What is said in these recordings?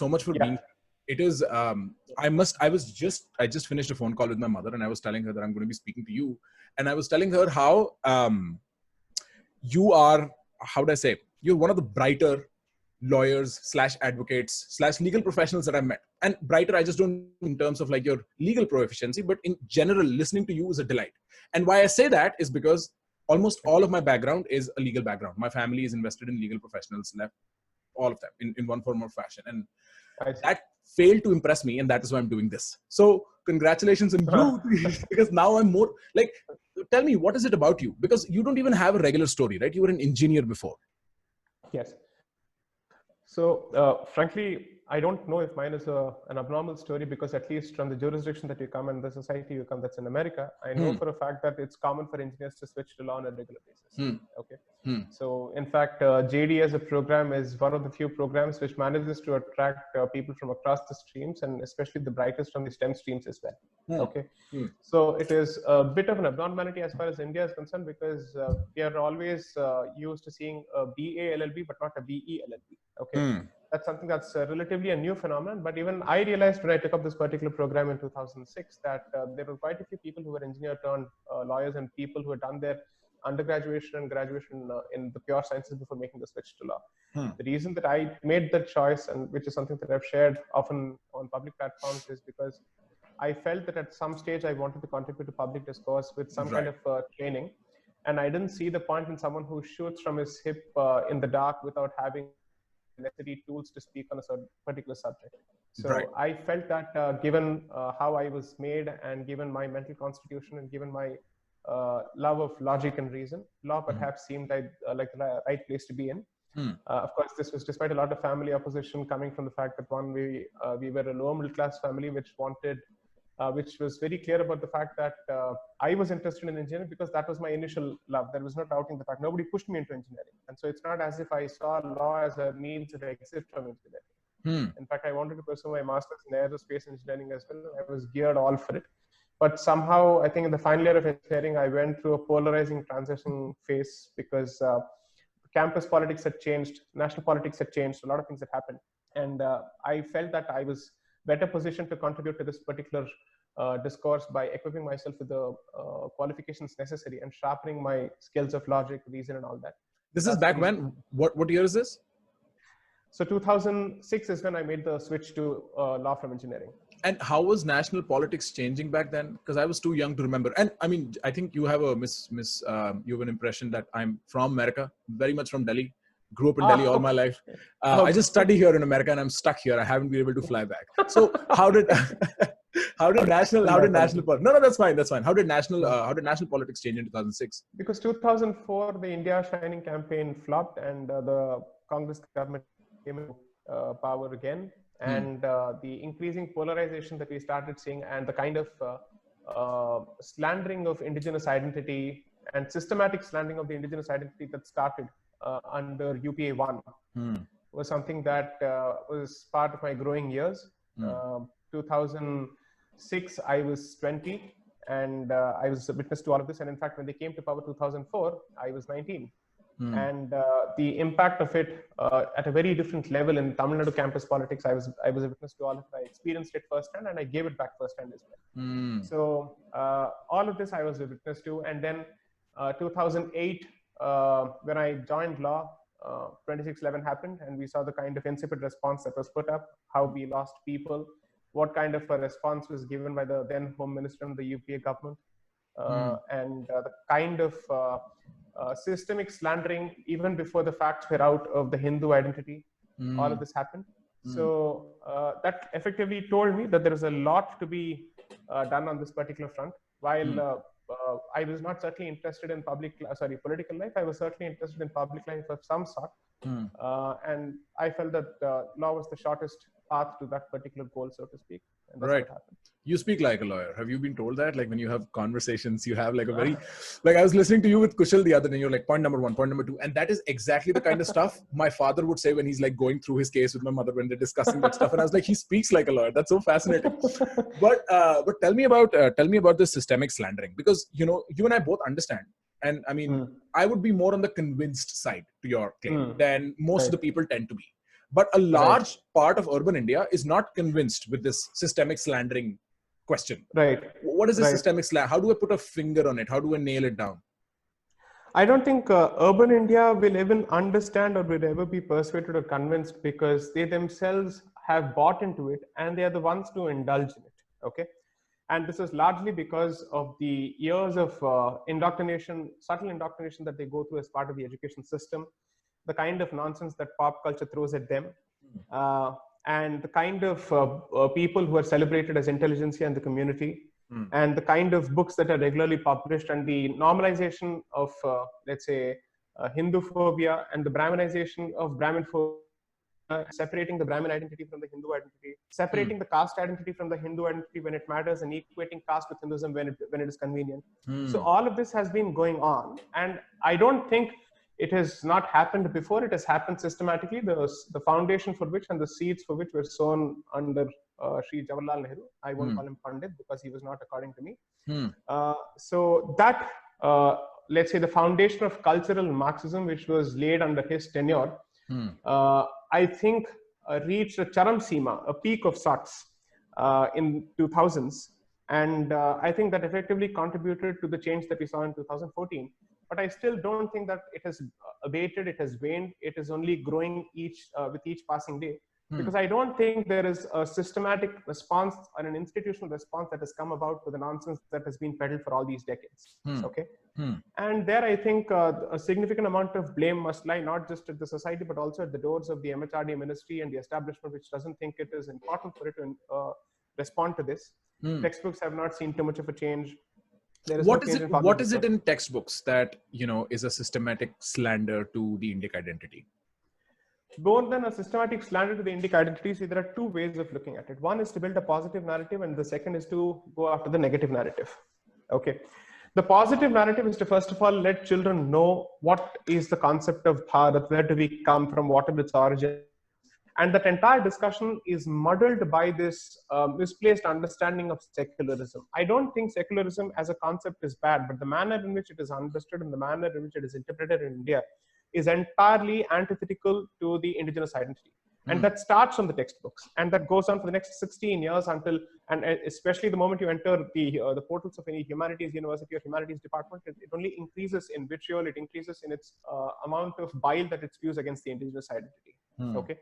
so much for being. It is. I just finished a phone call with my mother, and I was telling her that I'm going to be speaking to you, and I was telling her how you are. How would I say? You're one of the brighter lawyers / advocates / legal professionals that I've met. And brighter, I just don't in terms of like your legal proficiency, but in general, listening to you is a delight. And why I say that is because almost all of my background is a legal background. My family is invested in legal professionals, all of them in one form or fashion. And that failed to impress me. And that is why I'm doing this. So congratulations on you, because now I'm more like, tell me, what is it about you? Because you don't even have a regular story, right? You were an engineer before. Yes. So frankly, I don't know if mine is an abnormal story, because at least from the jurisdiction that you come and the society you come that's in America, I know for a fact that it's common for engineers to switch to law on a regular basis. Okay. So in fact, JD as a program is one of the few programs which manages to attract people from across the streams, and especially the brightest from the STEM streams as well. Okay. So it is a bit of an abnormality as far as India is concerned, because we are always used to seeing a BA LLB, but not a BE LLB. Okay. That's something that's relatively a new phenomenon. But even I realized when I took up this particular program in 2006 that there were quite a few people who were engineer turned lawyers, and people who had done their undergraduation and graduation in the pure sciences before making the switch to law. The reason that I made that choice, and which is something that I've shared often on public platforms, is because I felt that at some stage I wanted to contribute to public discourse with some kind of training. And I didn't see the point in someone who shoots from his hip in the dark without having necessary tools to speak on a certain particular subject. So I felt that given how I was made, and given my mental constitution, and given my love of logic and reason, law perhaps seemed like the right place to be in. Of course, this was despite a lot of family opposition coming from the fact that we were a lower middle class family which was very clear about the fact that I was interested in engineering because that was my initial love. There was no doubting the fact. Nobody pushed me into engineering. And so it's not as if I saw law as a means of exit from engineering. In fact, I wanted to pursue my master's in aerospace engineering as well. I was geared all for it. But somehow, I think in the final year of engineering, I went through a polarizing transition phase, because campus politics had changed, national politics had changed, a lot of things had happened. And I felt that I was better positioned to contribute to this particular discourse by equipping myself with the qualifications necessary and sharpening my skills of logic, reason, and all that. This is back when? What year is this? So 2006 is when I made the switch to law from engineering. And how was national politics changing back then? Because I was too young to remember. And I mean, I think you have a you have an impression that I'm from America, very much from Delhi. Grew up in Delhi all my life. I just study here in America, and I'm stuck here. I haven't been able to fly back. So how did national no, that's fine. How did national politics change in 2006? Because 2004, the India Shining campaign flopped, and the Congress government came into power again. And the increasing polarization that we started seeing, and the kind of slandering of indigenous identity and systematic slandering of the indigenous identity that started under UPA 1 was something that was part of my growing years. 2006, I was 20, and I was a witness to all of this. And in fact, when they came to power 2004, I was 19. And the impact of it at a very different level in Tamil Nadu campus politics, I was a witness to all of it. I experienced it firsthand, and I gave it back firsthand as well. So all of this I was a witness to. And then 2008, when I joined law, 2611 happened, and we saw the kind of insipid response that was put up, how we lost people, what kind of a response was given by the then Home Minister and the UPA government, and the kind of systemic slandering, even before the facts were out, of the Hindu identity. All of this happened. So that effectively told me that there is a lot to be done on this particular front. While I was not certainly interested in political life, I was certainly interested in public life of some sort. And I felt that law was the shortest path to that particular goal, so to speak. And that's what happened. You speak like a lawyer. Have you been told that? Like when you have conversations, you have like a very, like I was listening to you with Kushal the other day, and you're like, point number 1, point number 2. And that is exactly the kind of stuff my father would say when he's like going through his case with my mother when they're discussing that stuff. And I was like, he speaks like a lawyer. That's so fascinating. But tell me about this systemic slandering, because, you know, you and I both understand. And I mean, I would be more on the convinced side to your claim than most of the people tend to be. But a large part of urban India is not convinced with this systemic slandering question. Right. What is the systemic slandering? How do I put a finger on it? How do I nail it down? I don't think urban India will even understand or will ever be persuaded or convinced, because they themselves have bought into it and they are the ones to indulge in it. Okay. And this is largely because of the years of indoctrination, subtle indoctrination that they go through as part of the education system, the kind of nonsense that pop culture throws at them, and the kind of people who are celebrated as intelligentsia in the community, and the kind of books that are regularly published, and the normalization of, let's say, Hindu phobia and the Brahminization of Brahmin phobia, separating the Brahmin identity from the Hindu identity, separating the caste identity from the Hindu identity when it matters, and equating caste with Hinduism when it is convenient. So all of this has been going on, and I don't think it has not happened before. It has happened systematically. The foundation for which and the seeds for which were sown under Sri Jawaharlal Nehru. I won't call him Pandit because he was not, according to me. So that, let's say, the foundation of cultural Marxism, which was laid under his tenure, I think reached a charam seema, a peak of sorts, in 2000s. And I think that effectively contributed to the change that we saw in 2014. But I still don't think that it has abated, it has waned, it is only growing with each passing day. Because I don't think there is a systematic response or an institutional response that has come about to the nonsense that has been peddled for all these decades. Okay. And there, I think a significant amount of blame must lie not just at the society, but also at the doors of the MHRD ministry and the establishment, which doesn't think it is important for it to respond to this. Textbooks have not seen too much of a change. What is it in textbooks that, is a systematic slander to the Indic identity? More than a systematic slander to the Indic identity, see, there are two ways of looking at it. One is to build a positive narrative, and the second is to go after the negative narrative. Okay. The positive narrative is to, first of all, let children know what is the concept of Bharat, where do we come from, what are its origins. And that entire discussion is muddled by this misplaced understanding of secularism. I don't think secularism as a concept is bad, but the manner in which it is understood and the manner in which it is interpreted in India is entirely antithetical to the indigenous identity. And that starts from the textbooks, and that goes on for the next 16 years until, and especially the moment you enter the portals of any humanities university or humanities department, it only increases in vitriol, it increases in its amount of bile that it spews against the indigenous identity. Okay.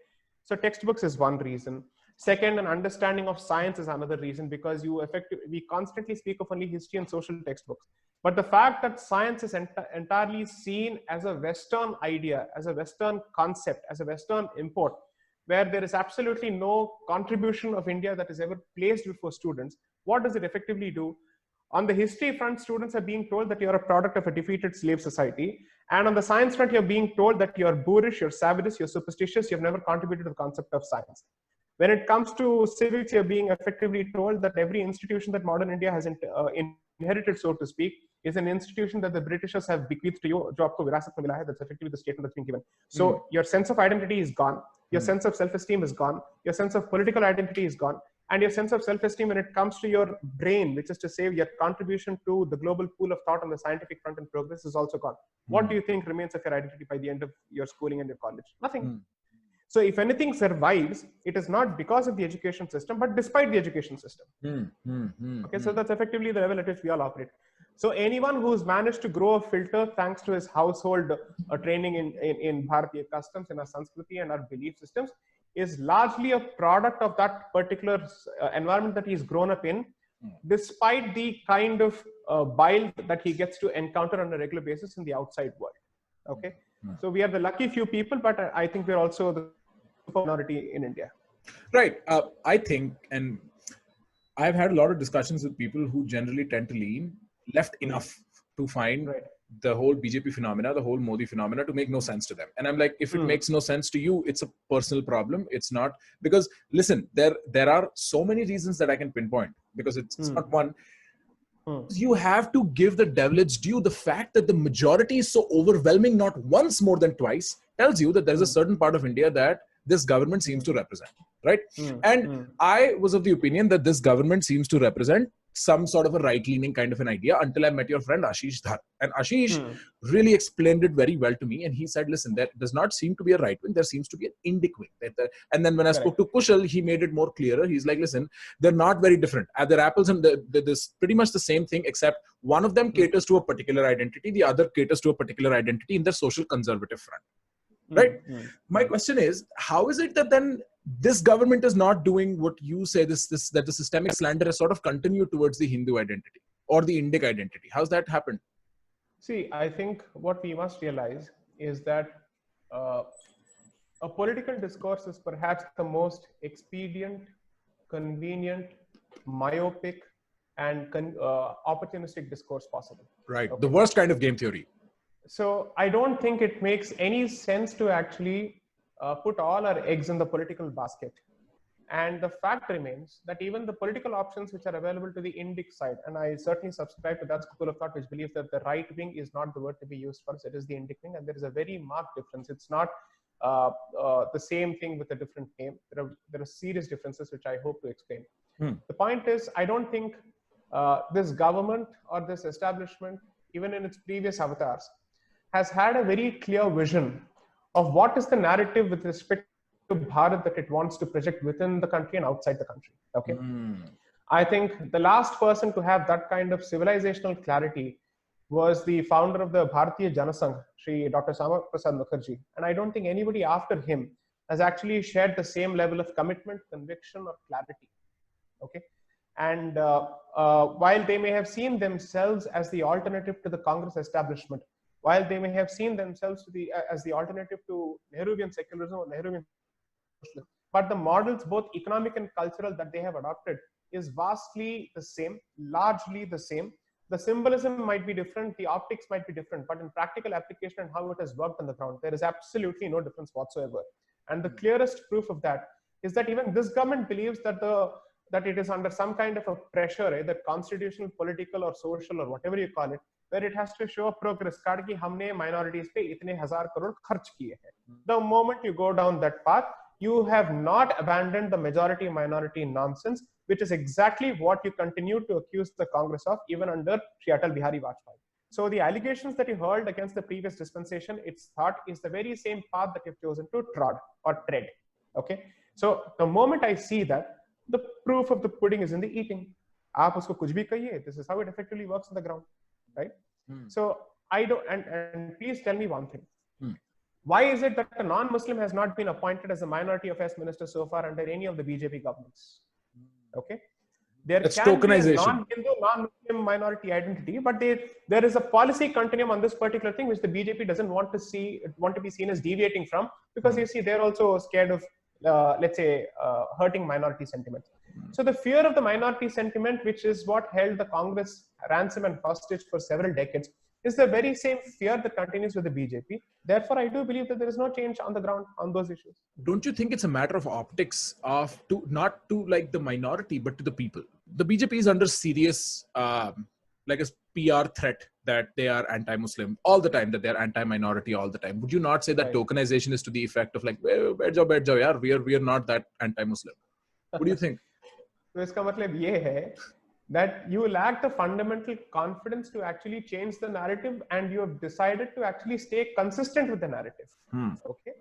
So textbooks is one reason. Second, an understanding of science is another reason, because we constantly speak of only history and social textbooks. But the fact that science is entirely seen as a Western idea, as a Western concept, as a Western import, where there is absolutely no contribution of India that is ever placed before students, what does it effectively do? On the history front, students are being told that you're a product of a defeated slave society. And on the science front, you're being told that you're boorish, you're savage, you're superstitious, you've never contributed to the concept of science. When it comes to civics, you're being effectively told that every institution that modern India has inherited, so to speak, is an institution that the Britishers have bequeathed to you. Jo aapko virasat mein mila hai, that's effectively the statement that's been given. So your sense of identity is gone. Your sense of self-esteem is gone. Your sense of political identity is gone. And your sense of self-esteem when it comes to your brain, which is to say your contribution to the global pool of thought on the scientific front and progress, is also gone. What do you think remains of your identity by the end of your schooling and your college? Nothing. So if anything survives, it is not because of the education system, but despite the education system. Okay, so that's effectively the level at which we all operate. So anyone who's managed to grow a filter thanks to his household training in Bharatiya customs, in our Sanskriti and our belief systems, is largely a product of that particular environment that he's grown up in, despite the kind of bile that he gets to encounter on a regular basis in the outside world. Okay, so we are the lucky few people, but I think we're also the minority in India. Right. I think, and I've had a lot of discussions with people who generally tend to lean left enough to find the whole BJP phenomena, the whole Modi phenomena to make no sense to them. And I'm like, if it makes no sense to you, it's a personal problem. It's not, because listen, there are so many reasons that I can pinpoint, because it's not one. You have to give the devil its due. The fact that the majority is so overwhelming, not once more than twice, tells you that there's a certain part of India that this government seems to represent, right? And I was of the opinion that this government seems to represent some sort of a right-leaning kind of an idea until I met your friend Ashish Dharr. And Ashish really explained it very well to me. And he said, listen, there does not seem to be a right wing. There seems to be an Indic wing. And then when I spoke to Kushal, he made it more clearer. He's like, listen, they're not very different. They're apples and they're pretty much the same thing, except one of them caters to a particular identity. The other caters to a particular identity in their social conservative front. Right? My question is, how is it that then this government is not doing what you say, that the systemic slander has sort of continued towards the Hindu identity or the Indic identity? How's that happened? See, I think what we must realize is that a political discourse is perhaps the most expedient, convenient, myopic, and opportunistic discourse possible. Right. Okay. The worst kind of game theory. So I don't think it makes any sense to actually put all our eggs in the political basket. And the fact remains that even the political options which are available to the Indic side, and I certainly subscribe to that school of thought which believes that the right wing is not the word to be used for, it is the Indic wing, and there is a very marked difference. It's not the same thing with a different name. There are serious differences which I hope to explain. The point is, I don't think this government or this establishment, even in its previous avatars, has had a very clear vision of what is the narrative with respect to Bharat that it wants to project within the country and outside the country. Okay. I think the last person to have that kind of civilizational clarity was the founder of the Bharatiya Janasangh, Shri Dr. Syama Prasad Mukherjee. And I don't think anybody after him has actually shared the same level of commitment, conviction, or clarity. Okay. And while they may have seen themselves as the alternative to the Congress establishment, while they may have seen themselves as the alternative to Nehruvian secularism or Nehruvian socialism, but the models, both economic and cultural, that they have adopted is vastly the same, largely the same. The symbolism might be different, the optics might be different, but in practical application and how it has worked on the ground, there is absolutely no difference whatsoever. And the clearest proof of that is that even this government believes that that it is under some kind of a pressure, either constitutional, political, or social, or whatever you call it, where it has to show a progress card ki humne minorities pe itne hazar crore kharch kiye hai. The moment you go down that path, you have not abandoned the majority minority nonsense, which is exactly what you continue to accuse the Congress of even under Shri Atal Bihari Vajpayee. So the allegations that you hurled against the previous dispensation, it's thought is the very same path that you've chosen to tread. Okay. So the moment I see that, the proof of the pudding is in the eating. Aap usko kuch bhi kahiye. This is how it effectively works on the ground. Right? So I don't, and please tell me one thing. Why is it that a non-Muslim has not been appointed as a minority affairs minister so far under any of the BJP governments? Okay. There it's can tokenization. Be a non-Hindu, non-Muslim minority identity, but there is a policy continuum on this particular thing which the BJP doesn't want to be seen as deviating from, because you see they're also scared of let's say hurting minority sentiment. So the fear of the minority sentiment, which is what held the Congress ransom and hostage for several decades, is the very same fear that continues with the BJP. Therefore, I do believe that there is no change on the ground on those issues. Don't you think it's a matter of optics not to like the minority, but to the people? The BJP is under serious like a PR threat that they are anti-Muslim all the time, that they are anti-minority all the time. Would you not say that tokenization is to the effect of like, baith jao, yaar, we are not that anti-Muslim? What do you think? So iska matlab ye hai that you lack the fundamental confidence to actually change the narrative, and you have decided to actually stay consistent with the narrative. Okay.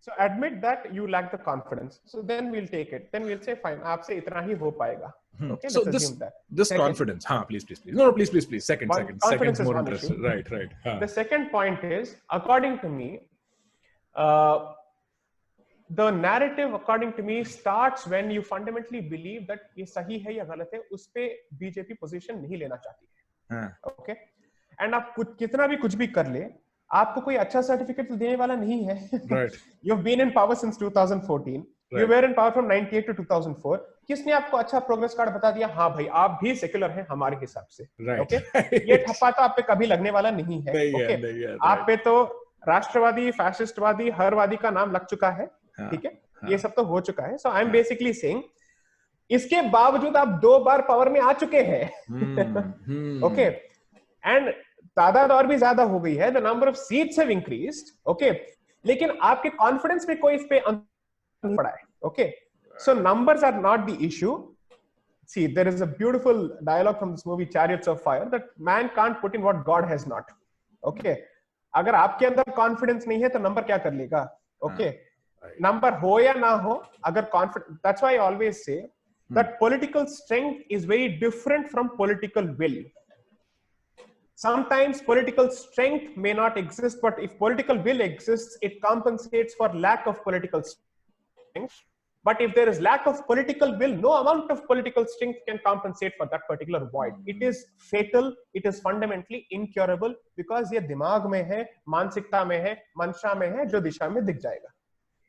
So admit that you lack the confidence. So then we'll take it. Then we'll say, fine, aapse itna hi ho paega. Okay, so let's assume that. This second, confidence, please. No, please. Second. Second's more interesting. Right. The second point is, according to me, the narrative, according to me, starts when you fundamentally believe that ye sahi hai ya galat hai, us pe BJP position nahi lena chahti hai. Okay? And aap kitna bhi kuch bhi kar le, aapko koi acha certificate to dene wala nahi hai. Right. You've been in power since 2014. Right. You were in power from 98 to 2004. किसने आपको अच्छा progress card बता दिया? हाँ भाई, आप भी secular हैं हमारे हिसाब से. Right. Okay? ये ठप्पा तो आप पे कभी लगने वाला नहीं है. Okay? आप पे तो राष्ट्रवादी, फैसिस्टवादी, हरवादी का नाम लग चुका है. ठीक है, ये सब तो हो चुका है. सो आई एम बेसिकली सेइंग, इसके बावजूद आप 2 बार पावर में आ चुके हैं. ओके, एंड तादाद और भी ज्यादा हो गई है. The number of seats have increased. Okay, लेकिन आपके कॉन्फिडेंस में कोई इस पे नहीं पड़ा है. Okay, so numbers are not the issue. see, there is a beautiful dialogue from this movie Chariots of Fire that man can't put in what God has not. Okay, अगर आपके अंदर confidence नहीं है तो number क्या कर लेगा? Okay, number हो या ना हो, अगर confidence, that's why I always say that political strength is very different from political will. Sometimes political strength may not exist, but if political will exists, it compensates for lack of political strength. But if there is lack of political will, no amount of political strength can compensate for that particular void. It is fatal. It is fundamentally incurable because ये दिमाग में है, मानसिकता में है, मंशा में है, जो दिशा में दिख जाएगा.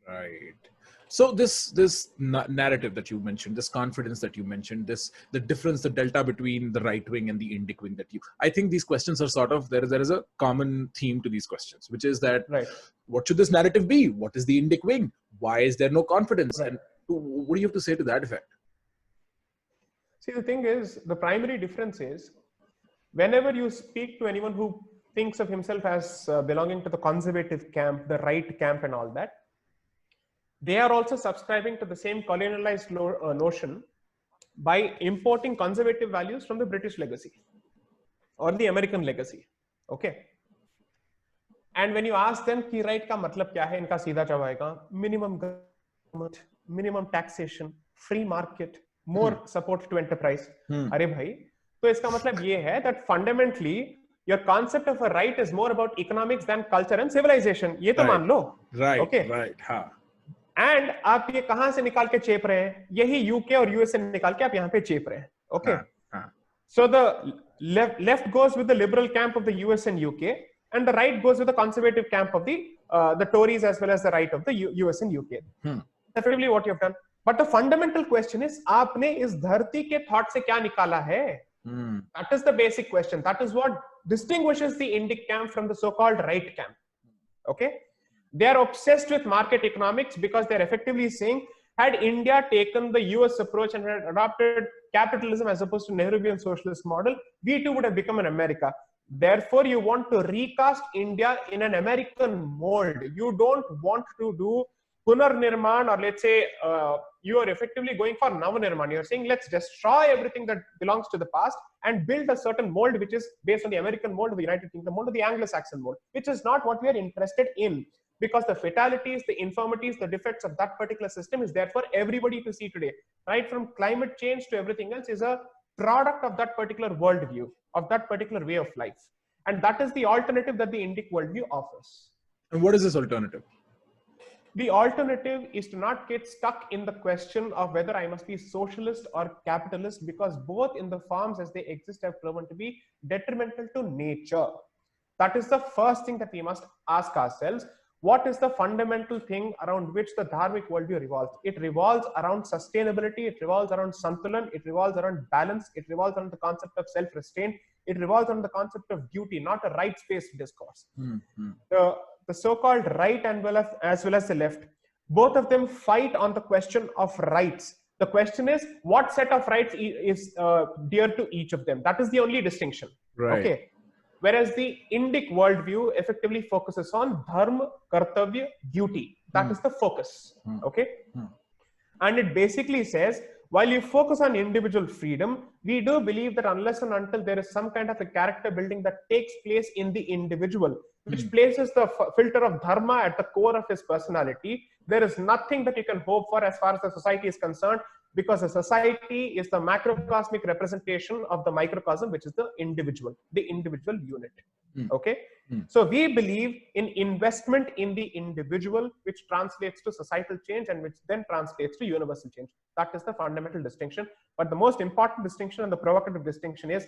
Right. So this narrative that you mentioned, this confidence that you mentioned, the difference, the delta between the right wing and the Indic wing I think these questions are sort of, there is a common theme to these questions, which is that, what should this narrative be? What is the Indic wing? Why is there no confidence? And what do you have to say to that effect? See, the thing is, the primary difference is, whenever you speak to anyone who thinks of himself as belonging to the conservative camp, the right camp and all that, they are also subscribing to the same colonialized notion by importing conservative values from the British legacy or the American legacy. Okay. And when you ask them कि right का मतलब क्या है, इनका सीधा जवाब आएगा minimum government, minimum taxation, free market, more support to enterprise. अरे भाई, तो इसका मतलब ये है that fundamentally your concept of a right is more about economics than culture and civilization. ये तो मान लो. Right. Okay. Right. हाँ. एंड आप ये कहां से निकाल के चेप रहे हैं? यही यूके और यूएस से निकाल के आप यहाँ पे चेप रहे हैं. Okay, so the left goes with the liberal camp of the US and UK and the right goes with the conservative camp of the Tories as well as the right of the US and UK. Definitely what you have done, but the fundamental question is, आपने इस धरती के thought से क्या निकाला है? That is the basic question. That is what distinguishes the Indic camp from the so called right camp. Okay, they are obsessed with market economics because they're effectively saying, had India taken the US approach and had adopted capitalism as opposed to Nehruvian socialist model, we too would have become an America. Therefore, you want to recast India in an American mold. You don't want to do Punarnirman, or let's say you are effectively going for Navanirman. You're saying, let's destroy everything that belongs to the past and build a certain mold which is based on the American mold, the United Kingdom mold, or the Anglo-Saxon mold, which is not what we are interested in. Because the fatalities, the infirmities, the defects of that particular system is there for everybody to see today. Right from climate change to everything else is a product of that particular worldview, of that particular way of life. And that is the alternative that the Indic worldview offers. And what is this alternative? The alternative is to not get stuck in the question of whether I must be socialist or capitalist, because both in the forms as they exist have proven to be detrimental to nature. That is the first thing that we must ask ourselves. What is the fundamental thing around which the Dharmic worldview revolves? It revolves around sustainability, it revolves around Santulan, it revolves around balance, it revolves around the concept of self-restraint, it revolves around the concept of duty, not a rights-based discourse. The so-called right as well as the left, both of them fight on the question of rights. The question is, what set of rights is dear to each of them? That is the only distinction. Right. Okay. Whereas the Indic worldview effectively focuses on dharma, kartavya, duty. That is the focus. Okay. And it basically says, while you focus on individual freedom, we do believe that unless and until there is some kind of a character building that takes place in the individual, which places the filter of dharma at the core of his personality, there is nothing that you can hope for as far as the society is concerned, because the society is the macrocosmic representation of the microcosm, which is the individual unit. Okay. So we believe in investment in the individual, which translates to societal change and which then translates to universal change. That is the fundamental distinction. But the most important distinction and the provocative distinction is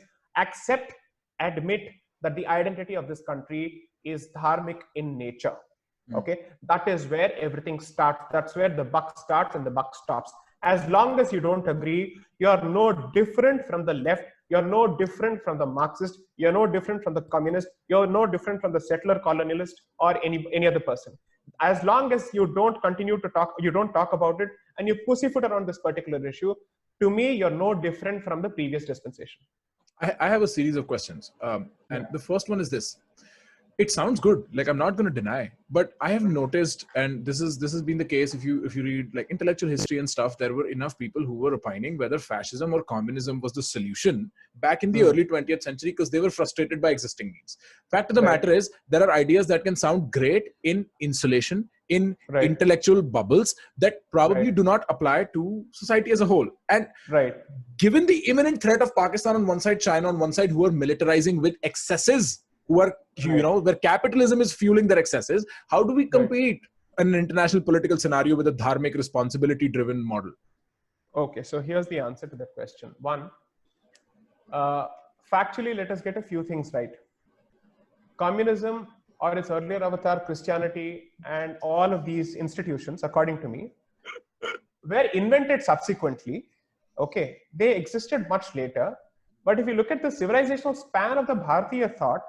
admit that the identity of this country is dharmic in nature. Okay. That is where everything starts. That's where the buck starts and the buck stops. As long as you don't agree, you are no different from the left, you're no different from the Marxist, you're no different from the communist, you're no different from the settler colonialist or any other person. As long as you don't continue to talk, you don't talk about it, and you pussyfoot around this particular issue, to me, you're no different from the previous dispensation. I have a series of questions. And the first one is this. It sounds good. Like, I'm not going to deny, but I have noticed, and this has been the case. If you read like intellectual history and stuff, there were enough people who were opining whether fascism or communism was the solution back in the early 20th century, because they were frustrated by existing needs. Fact of the matter is, there are ideas that can sound great in insulation, in intellectual bubbles, that probably do not apply to society as a whole. And given the imminent threat of Pakistan on one side, China on one side, who are militarizing with excesses, who are, where capitalism is fueling their excesses, how do we compete in an international political scenario with a Dharmic responsibility driven model? Okay, so here's the answer to that question. One, factually, let us get a few things right. Communism, or its earlier avatar, Christianity, and all of these institutions, according to me, were invented subsequently. Okay, they existed much later. But if you look at the civilizational span of the Bharatiya thought,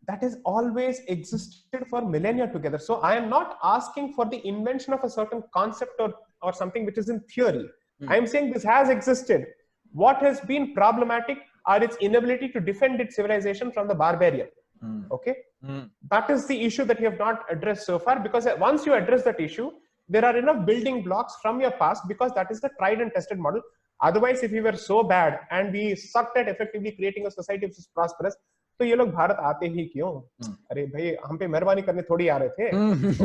that has always existed for millennia together. So I am not asking for the invention of a certain concept or something which is in theory. I am saying this has existed. What has been problematic are its inability to defend its civilization from the barbarian. Okay, that is the issue that you have not addressed so far, because once you address that issue, there are enough building blocks from your past, because that is the tried and tested model. Otherwise, if we were so bad and we sucked at effectively creating a society which is prosperous, तो ये लोग भारत आते ही क्यों? अरे भाई हम पे मेहरबानी करने थोड़ी आ रहे थे.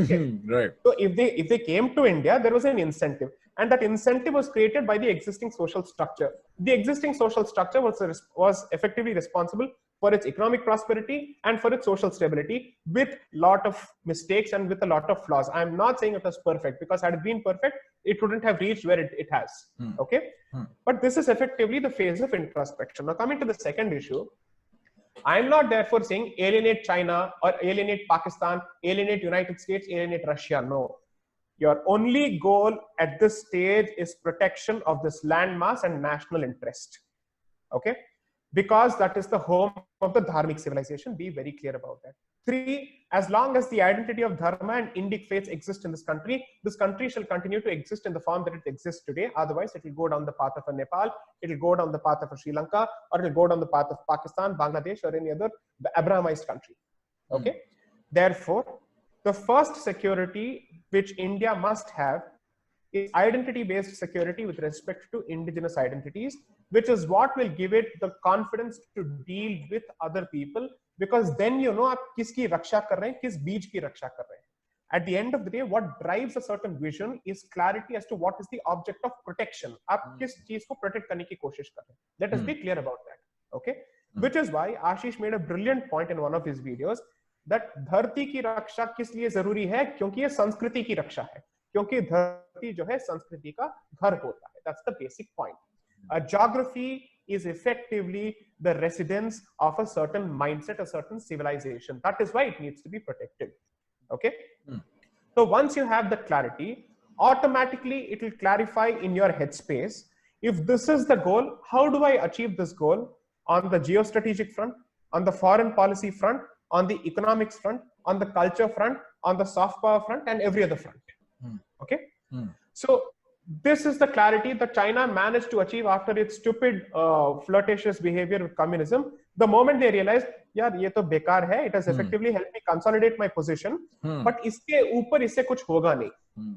Okay. Right. So if they came to India, there was an incentive, and that incentive was created by the existing social structure. The existing social structure was effectively responsible for its economic prosperity and for its social stability, with lot of mistakes and with a lot of flaws. I'm not saying it was perfect, because had it been perfect, it wouldn't have reached where it has. Okay, but this is effectively the phase of introspection. Now, coming to the second issue, I'm not therefore saying alienate China or alienate Pakistan, alienate United States, alienate Russia. No. Your only goal at this stage is protection of this landmass and national interest. Okay? Because that is the home of the Dharmic civilization. Be very clear about that. 3, as long as the identity of Dharma and Indic faiths exist in this country shall continue to exist in the form that it exists today. Otherwise, it will go down the path of a Nepal, it will go down the path of a Sri Lanka, or it will go down the path of Pakistan, Bangladesh, or any other Abrahamized country. Okay? Therefore, the first security which India must have is identity-based security with respect to indigenous identities, which is what will give it the confidence to deal with other people, because then you know आप किसकी रक्षा कर रहे हैं, किस बीज की रक्षा कर रहे हैं. At the end of the day, what drives a certain vision is clarity as to what is the object of protection. आप किस चीज को protect करने की कोशिश कर रहे हैं. Let us be clear about that. Okay, which is why Ashish made a brilliant point in one of his videos that धरती की रक्षा किस लिए जरूरी है, क्योंकि ये संस्कृति की रक्षा है, क्योंकि धरती जो है संस्कृति का घर होता है. That's the basic point. A geography is effectively the residence of a certain mindset, a certain civilization. That is why it needs to be protected. Okay. So once you have that clarity, automatically it will clarify in your headspace. If this is the goal, how do I achieve this goal on the geostrategic front, on the foreign policy front, on the economics front, on the culture front, on the soft power front, and every other front. Okay. So this is the clarity that China managed to achieve after its stupid flirtatious behavior with communism. The moment they realized, यार ये तो बेकार है, it has effectively helped me consolidate my position, but इसके ऊपर इससे कुछ होगा नहीं.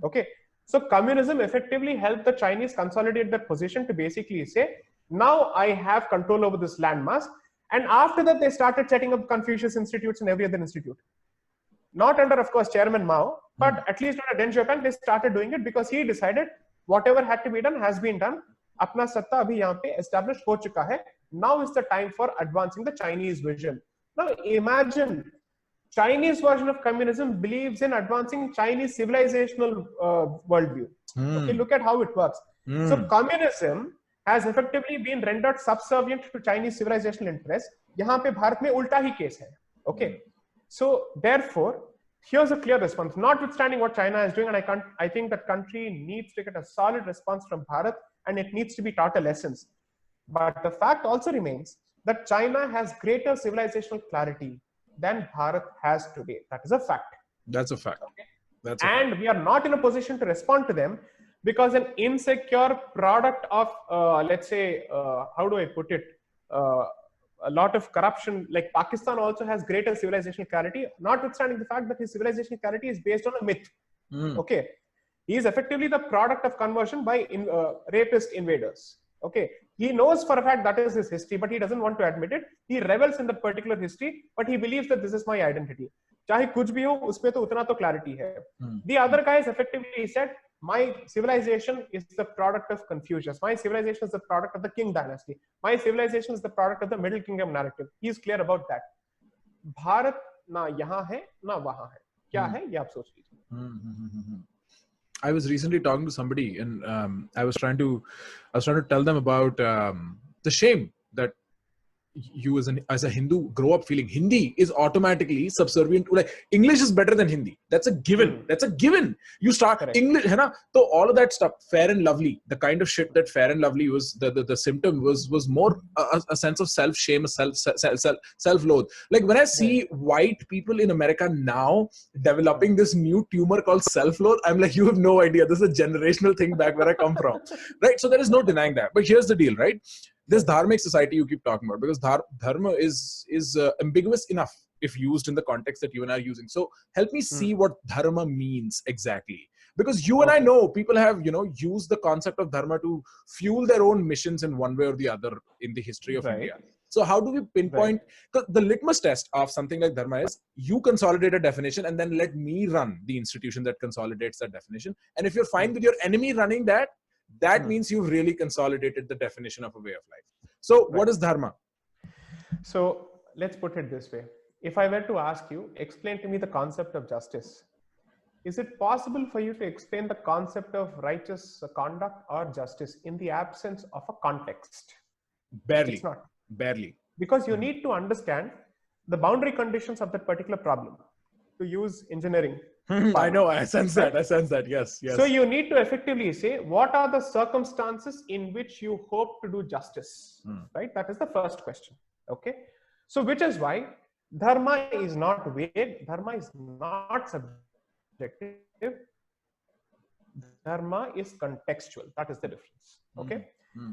Okay, so communism effectively helped the Chinese consolidate their position to basically say, now I have control over this landmass. And after that, they started setting up Confucius institutes and every other institute. Not under, of course, Chairman Mao, but at least under Deng Xiaoping, they started doing it because he decided whatever had to be done has been done. Apna satta abhi yahan pe established ho chuka hai. Now is the time for advancing the Chinese vision. Now imagine, Chinese version of communism believes in advancing Chinese civilizational worldview. Okay, look at how it works. So communism has effectively been rendered subservient to Chinese civilizational interests. Yahan pe Bharat mein ulta hi case hai. Okay, so therefore, here's a clear response. Notwithstanding what China is doing, and I think that country needs to get a solid response from Bharat, and it needs to be taught a lessons. But the fact also remains that China has greater civilizational clarity than Bharat has today. That is a fact. That's a fact. Okay? That's and we are not in a position to respond to them because an insecure product of, let's say, how do I put it? a lot of corruption. Like Pakistan also has greater civilizational clarity, notwithstanding the fact that his civilizational clarity is based on a myth. Okay, he is effectively the product of conversion by rapist invaders. Okay, he knows for a fact that is his history, but he doesn't want to admit it. He revels in that particular history, but he believes that this is my identity. चाहे कुछ भी हो, उसपे तो उतना तो clarity है. The other guys effectively said, my civilization is the product of Confucius. My civilization is the product of the King dynasty. My civilization is the product of the Middle Kingdom narrative. He is clear about that. Bharat ना यहाँ है ना वहाँ है. क्या है ये आप सोच लीजिए. I was recently talking to somebody, and I was trying to tell them about the shame that you as a Hindu grow up feeling. Hindi is automatically subservient to, like, English is better than Hindi. That's a given. That's a given. You start correct. English, hai na? So all of that stuff, Fair and Lovely, the kind of shit that Fair and Lovely was, the symptom was more a sense of self-shame, self-loathe. Like when I see white people in America now developing this new tumor called self-loathe, I'm like, you have no idea. This is a generational thing back where I come from, right? So there is no denying that. But here's the deal, right? This dharmic society you keep talking about, because dharma is ambiguous enough if used in the context that you and I are using. So help me see what dharma means exactly, because you and I know people have used the concept of dharma to fuel their own missions in one way or the other in the history of India. So how do we pinpoint the litmus test of something like dharma is you consolidate a definition and then let me run the institution that consolidates that definition. And if you're fine with your enemy running that means you've really consolidated the definition of a way of life. So what is dharma? So let's put it this way. If I were to ask you, explain to me the concept of justice, is it possible for you to explain the concept of righteous conduct or justice in the absence of a context? Barely. It's not. Barely. Because you need to understand the boundary conditions of that particular problem, to use engineering. I know, I sense that. Yes. So you need to effectively say, what are the circumstances in which you hope to do justice, right? That is the first question. Okay. So which is why dharma is not vague. Dharma is not subjective. Dharma is contextual. That is the difference. Okay.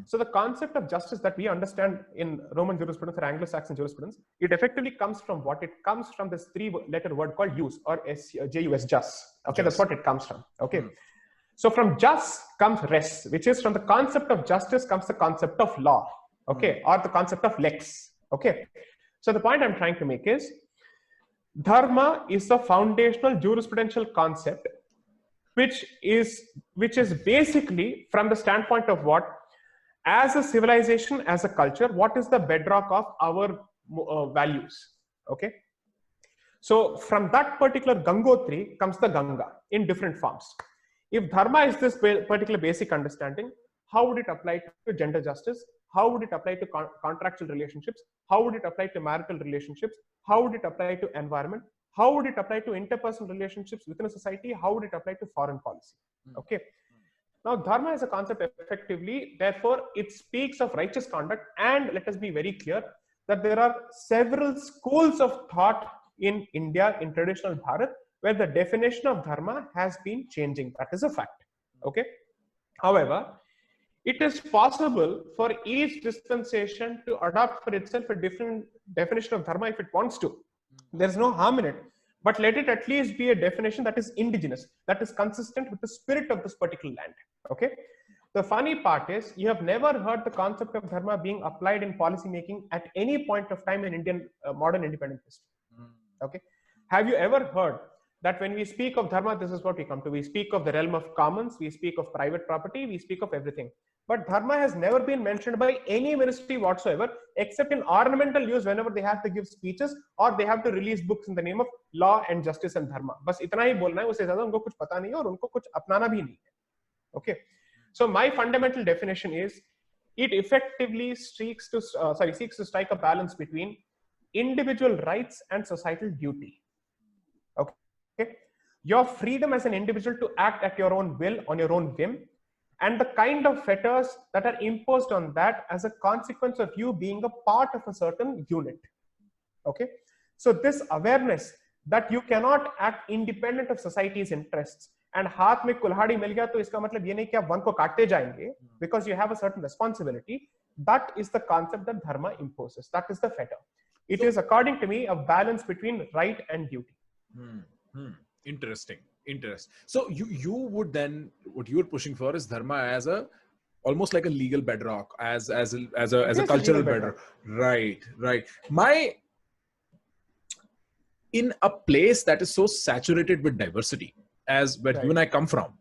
So the concept of justice that we understand in Roman jurisprudence or Anglo-Saxon jurisprudence, it effectively comes from what? It comes from this three-letter word called jus or J-U-S, jus. Okay, that's what it comes from. Okay. So from jus comes res, which is from the concept of justice comes the concept of law. Okay, or the concept of lex. Okay. So the point I'm trying to make is, dharma is a foundational jurisprudential concept, which is basically from the standpoint of what? As a civilization, as a culture, what is the bedrock of our values? Okay. So from that particular Gangotri comes the Ganga in different forms. If dharma is this particular basic understanding, how would it apply to gender justice? How would it apply to contractual relationships? How would it apply to marital relationships? How would it apply to environment? How would it apply to interpersonal relationships within a society? How would it apply to foreign policy? Okay. Now, dharma is a concept effectively, therefore, it speaks of righteous conduct. And let us be very clear that there are several schools of thought in India, in traditional Bharat, where the definition of dharma has been changing. That is a fact. Okay. However, it is possible for each dispensation to adopt for itself a different definition of dharma if it wants to. There's no harm in it. But let it at least be a definition that is indigenous, that is consistent with the spirit of this particular land. Okay. The funny part is, you have never heard the concept of dharma being applied in policy making at any point of time in Indian modern independent history. Okay. Have you ever heard that when we speak of dharma, this is what we come to? We speak of the realm of commons, we speak of private property, we speak of everything. But dharma has never been mentioned by any ministry whatsoever, except in ornamental use whenever they have to give speeches or they have to release books in the name of law and justice and dharma. बस इतना ही बोलना है, उससे ज़्यादा उनको कुछ पता नहीं है और उनको कुछ अपनाना भी नहीं है. Okay. So my fundamental definition is, it effectively seeks to strike a balance between individual rights and societal duty. Okay. Your freedom as an individual to act at your own will, on your own whim, and the kind of fetters that are imposed on that as a consequence of you being a part of a certain unit. Okay. So this awareness that you cannot act independent of society's interests, and हाथ में कुल्हाड़ी मिल गया तो इसका मतलब ये नहीं कि आप वन को काटते जाएंगे, because you have a certain responsibility. That is the concept that dharma imposes. That is the fetter. It is, according to me, a balance between right and duty. Interesting. So you would then, what you were pushing for is dharma as a almost like a legal bedrock, as a cultural bedrock. Right. In a place that is so saturated with diversity, as where you and I come from,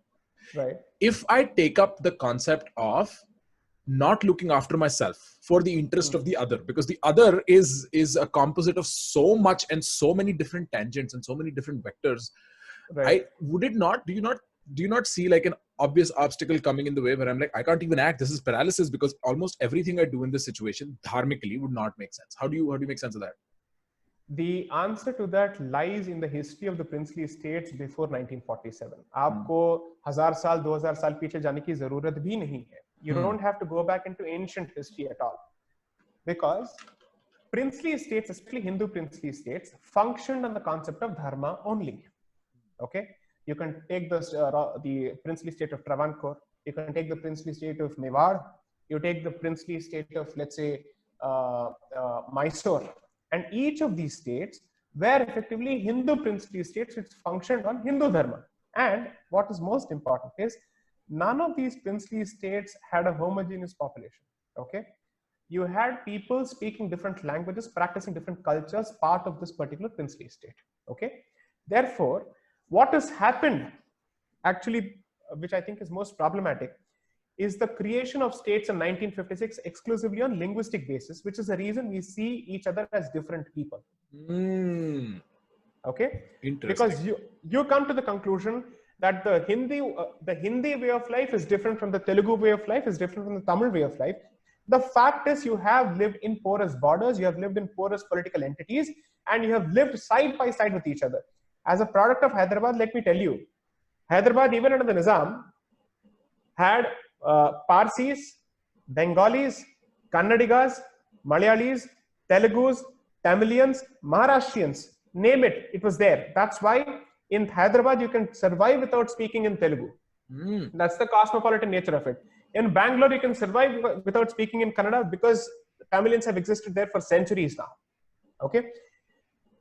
right? If I take up the concept of not looking after myself for the interest of the other, because the other is a composite of so much and so many different tangents and so many different vectors, right? Do you not see like an obvious obstacle coming in the way where I'm like, I can't even act, this is paralysis, because almost everything I do in this situation dharmically would not make sense. How do you make sense of that? The answer to that lies in the history of the princely states before 1947. आपको 1000 साल 2000 साल पीछे जाने की जरूरत भी नहीं है. You don't have to go back into ancient history at all, because princely states, especially Hindu princely states, functioned on the concept of dharma only. Okay, you can take the princely state of Travancore, you can take the princely state of Mewar, you take the princely state of, let's say, Mysore, and each of these states were effectively Hindu princely states which functioned on Hindu dharma. And what is most important is, none of these princely states had a homogeneous population. Okay, you had people speaking different languages, practicing different cultures, part of this particular princely state. Okay, therefore, what has happened actually, which I think is most problematic, is the creation of states in 1956 exclusively on linguistic basis, which is the reason we see each other as different people. Okay, because you come to the conclusion that the Hindi way of life is different from the Telugu way of life, is different from the Tamil way of life. The fact is, you have lived in porous borders, you have lived in porous political entities, and you have lived side by side with each other. As a product of Hyderabad, let me tell you, Hyderabad, even under the Nizam, had Parsis, Bengalis, Kannadigas, Malayalis, Telugus, Tamilians, Maharashtrians, name it, it was there. That's why in Hyderabad, you can survive without speaking in Telugu. That's the cosmopolitan nature of it. In Bangalore, you can survive without speaking in Kannada because Tamilians have existed there for centuries now. Okay.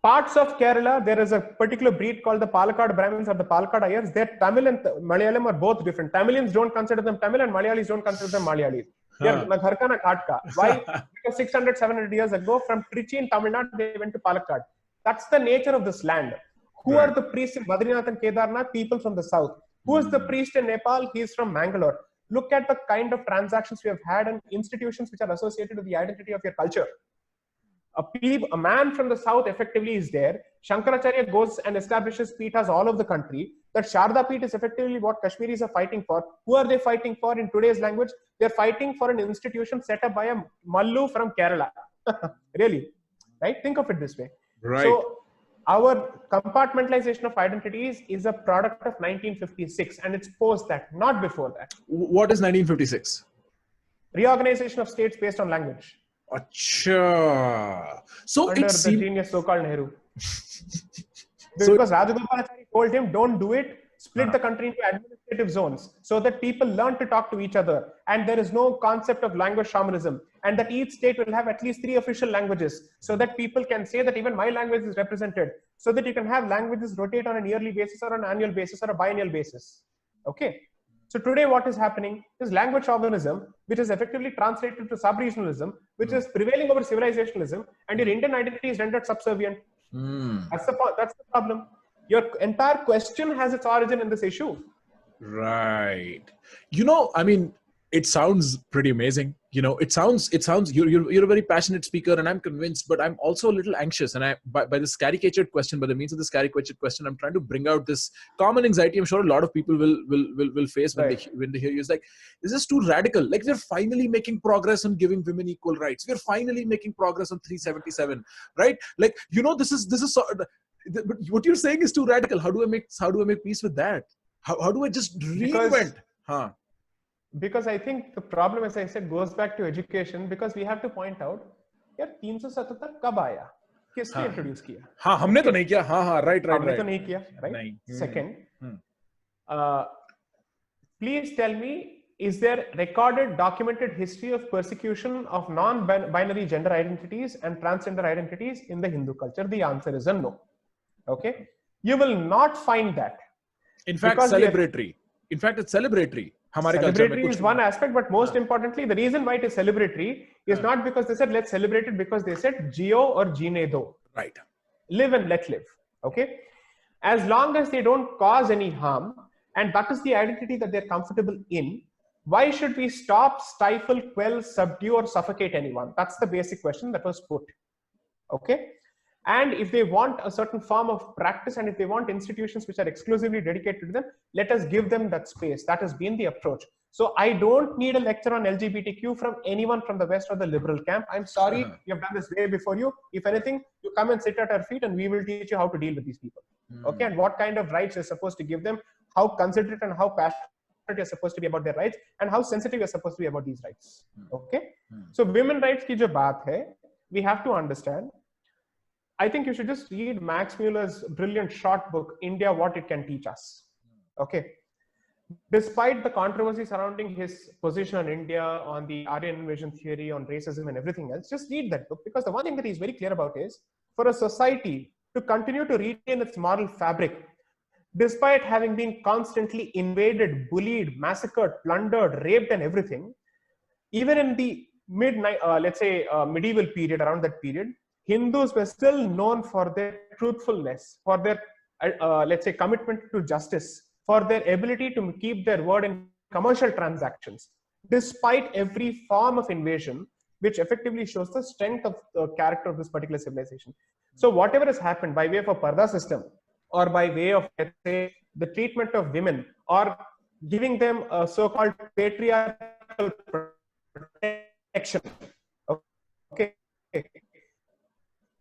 Parts of Kerala, there is a particular breed called the Palakkad Brahmins or the Palakkad Ayers. Their Tamil and Malayalam are both different. Tamilians don't consider them Tamil and Malayalis don't consider them Malayalis. They're na ghar ka na ghat ka. Why? Because 600, 700 years ago, from Trichy in Tamil Nadu, they went to Palakkad. That's the nature of this land. Who are the priests in Badrinath and Kedarnath? People from the south. Who is the priest in Nepal? He is from Mangalore. Look at the kind of transactions we have had and institutions which are associated with the identity of your culture. A man from the south effectively is there. Shankaracharya goes and establishes Pithas all over the country. That Sharda Peeth is effectively what Kashmiris are fighting for. Who are they fighting for in today's language? They're fighting for an institution set up by a Mallu from Kerala. Really? Right? Think of it this way. Right. So, our compartmentalization of identities is a product of 1956, and it's post that, not before that. What is 1956? Reorganization of states based on language. Achha. So under the genius so-called Nehru. Because Rajagopalachari told him, don't do it, split the country into administrative zones so that people learn to talk to each other, and there is no concept of language shamanism, and that each state will have at least 3 official languages so that people can say that even my language is represented, so that you can have languages rotate on a yearly basis or an annual basis or a biennial basis. Okay. So today what is happening is language chauvinism, which is effectively translated to sub-regionalism, which is prevailing over civilizationalism, and your Indian identity is rendered subservient. That's the problem. Your entire question has its origin in this issue. Right. You know, I mean, it sounds pretty amazing. You know, it sounds you're a very passionate speaker, and I'm convinced, but I'm also a little anxious. And by this caricatured question, by the means of this caricatured question, I'm trying to bring out this common anxiety I'm sure a lot of people will face when they hear you. It's like, this is too radical. Like, we're finally making progress on giving women equal rights. We're finally making progress on 377, right? Like, you know, this is but what you're saying is too radical. How do I make peace with that? How do I just reinvent? Because I think the problem, as I said, goes back to education, because we have to point out, यार 377 कब आया? किसने introduce किया? हाँ, हमने तो नहीं किया. हाँ, right. हमने तो नहीं किया, right? Second, please tell me is there recorded, documented history of persecution of non-binary gender identities and transgender identities in the Hindu culture? The answer is a no. Okay, you will not find that. In fact, celebratory. In fact, it's celebratory. Celebratory is one aspect, but most importantly, the reason why it is celebratory is not because they said let's celebrate it, because they said Geo or Jeene do. Right. Live and let live. Okay, as long as they don't cause any harm, and that is the identity that they're comfortable in. Why should we stop, stifle, quell, subdue, or suffocate anyone? That's the basic question that was put. Okay. And if they want a certain form of practice, and if they want institutions which are exclusively dedicated to them, let us give them that space. That has been the approach. So I don't need a lecture on LGBTQ from anyone from the West or the liberal camp. I'm sorry, we have done this way before you. If anything, you come and sit at our feet and we will teach you how to deal with these people. Okay, and what kind of rights you're supposed to give them, how considerate and how passionate you're supposed to be about their rights, and how sensitive you're supposed to be about these rights. Okay, so women rights ki jo baat hai, we have to understand. I think you should just read Max Muller's brilliant short book, India, What It Can Teach Us. Okay. Despite the controversy surrounding his position on India, on the Aryan invasion theory, on racism and everything else, just read that book, because the one thing that he's very clear about is, for a society to continue to retain its moral fabric, despite having been constantly invaded, bullied, massacred, plundered, raped and everything, even in the medieval period, around that period, Hindus were still known for their truthfulness, for their, commitment to justice, for their ability to keep their word in commercial transactions, despite every form of invasion, which effectively shows the strength of the character of this particular civilization. So whatever has happened by way of a parda system, or by way of, let's say, the treatment of women, or giving them a so-called patriarchal protection, okay,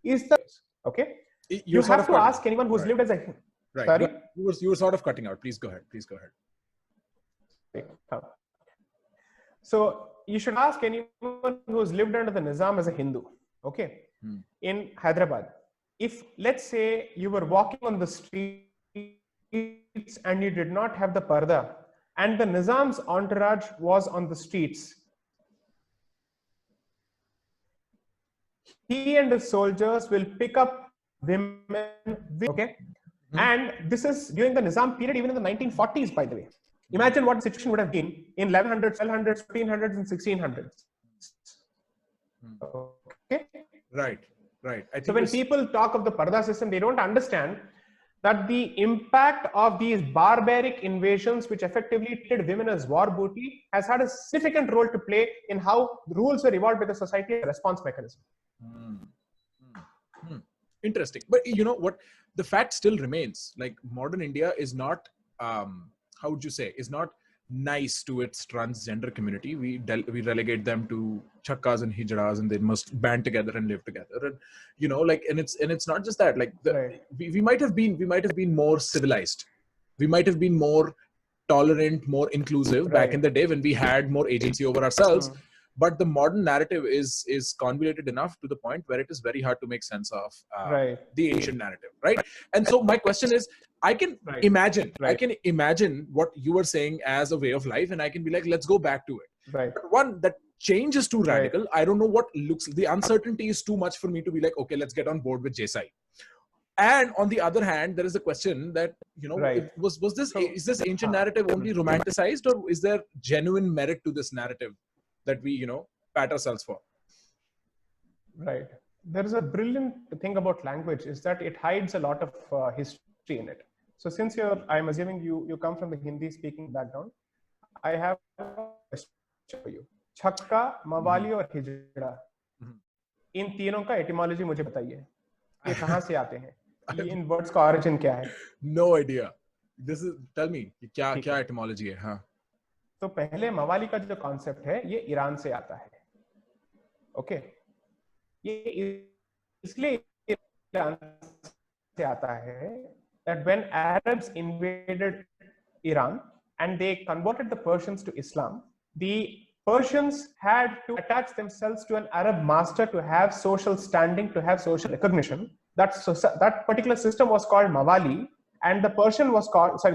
is the, okay, you have to ask anyone who's lived as a, right. Sorry? You were sort of cutting out. Please go ahead. Please go ahead. So you should ask anyone who's lived under the Nizam as a Hindu, okay, in Hyderabad. If, let's say, you were walking on the streets and you did not have the parda, and the Nizam's entourage was on the streets, he and his soldiers will pick up women, okay? And this is during the Nizam period, even in the 1940s, by the way. Imagine what the situation would have been in 1100s, 1200s, 1500s, and 1600s. Okay? Right, right. I think so when people talk of the parda system, they don't understand that the impact of these barbaric invasions, which effectively treated women as war booty, has had a significant role to play in how the rules were evolved by the society as a response mechanism. Interesting. But you know what? The fact still remains, like modern India is not, how would you say, is not nice to its transgender community. We relegate them to chakkas and hijras, and they must band together and live together. And you know, like, and it's not just that. Like, we might have been more civilized. We might have been more tolerant, more inclusive back in the day when we had more agency over ourselves. But the modern narrative is convoluted enough to the point where it is very hard to make sense of the ancient narrative, right? And so my question is, I can imagine what you were saying as a way of life, and I can be like, let's go back to it. Right. But one, that change is too radical. I don't know what the uncertainty is too much for me to be like, okay, let's get on board with JSI. And on the other hand, there is a question that, you know, is this ancient narrative only romanticized, or is there genuine merit to this narrative that we, you know, pat ourselves for? Right. There is a brilliant thing about language is that it hides a lot of history in it. So since I'm assuming you come from the Hindi speaking background, I have a question for you. Chakka, mawali और hijra. इन तीनों का etymology मुझे बताइए. ये कहाँ से आते हैं? ये इन words का origin क्या है? No idea. Tell me, क्या etymology है? हाँ. तो पहले मवाली का जो कॉन्सेप्ट है ये ईरान से आता है. ओके, ये इसलिए ईरान से आता है that when Arabs invaded Iran and they converted the Persians to Islam, the Persians had to attach themselves to an Arab master to have social standing, to have social recognition. That particular system was called mawali, and the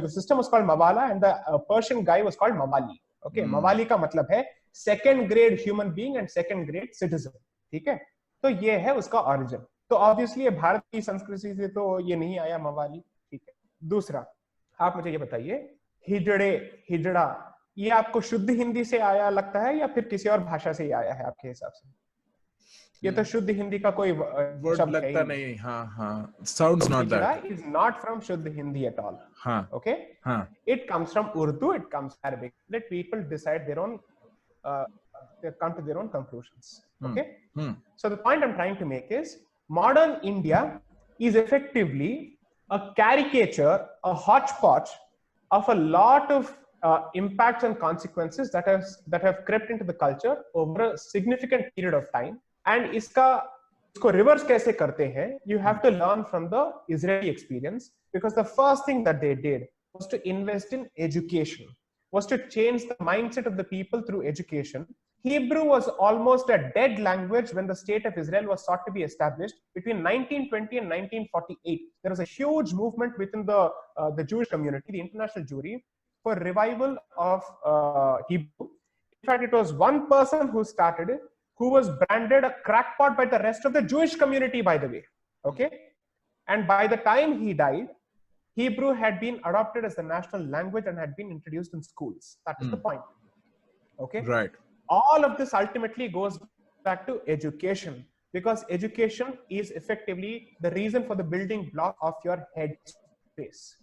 system was called mawala, and the Persian guy was called mawali. Okay, मवाली का मतलब है second grade human being and second grade citizen. ठीक है, तो ये है उसका origin. तो obviously भारत की संस्कृति से तो ये नहीं आया मवाली. ठीक है. दूसरा, आप मुझे ये बताइए, हिजड़े, हिजड़ा, ये आपको शुद्ध हिंदी से आया लगता है या फिर किसी और भाषा से ही आया है आपके हिसाब से? ये तो शुद्ध हिंदी का कोई वर्ड लगता नहीं. हाँ हाँ, sounds not that. Is not from शुद्ध हिंदी at all. हाँ. Okay. हाँ. It comes from Urdu. It comes from Arabic. Let people decide their own. They come to their own conclusions. Okay. So the point I'm trying to make is, modern India is effectively a caricature, a hodgepodge of a lot of impacts and consequences that have crept into the culture over a significant period of time. And इसको reverse कैसे करते हैं? You have to learn from the Israeli experience, because the first thing that they did was to invest in education, was to change the mindset of the people through education. Hebrew was almost a dead language when the state of Israel was sought to be established between 1920 and 1948. There was a huge movement within the Jewish community, the international Jewry, for revival of Hebrew. In fact, it was one person who started it, who was branded a crackpot by the rest of the Jewish community, by the way. Okay? And by the time he died, Hebrew had been adopted as the national language and had been introduced in schools. That is the point. Okay? Right. All of this ultimately goes back to education, because education is effectively the reason for the building block of your head space.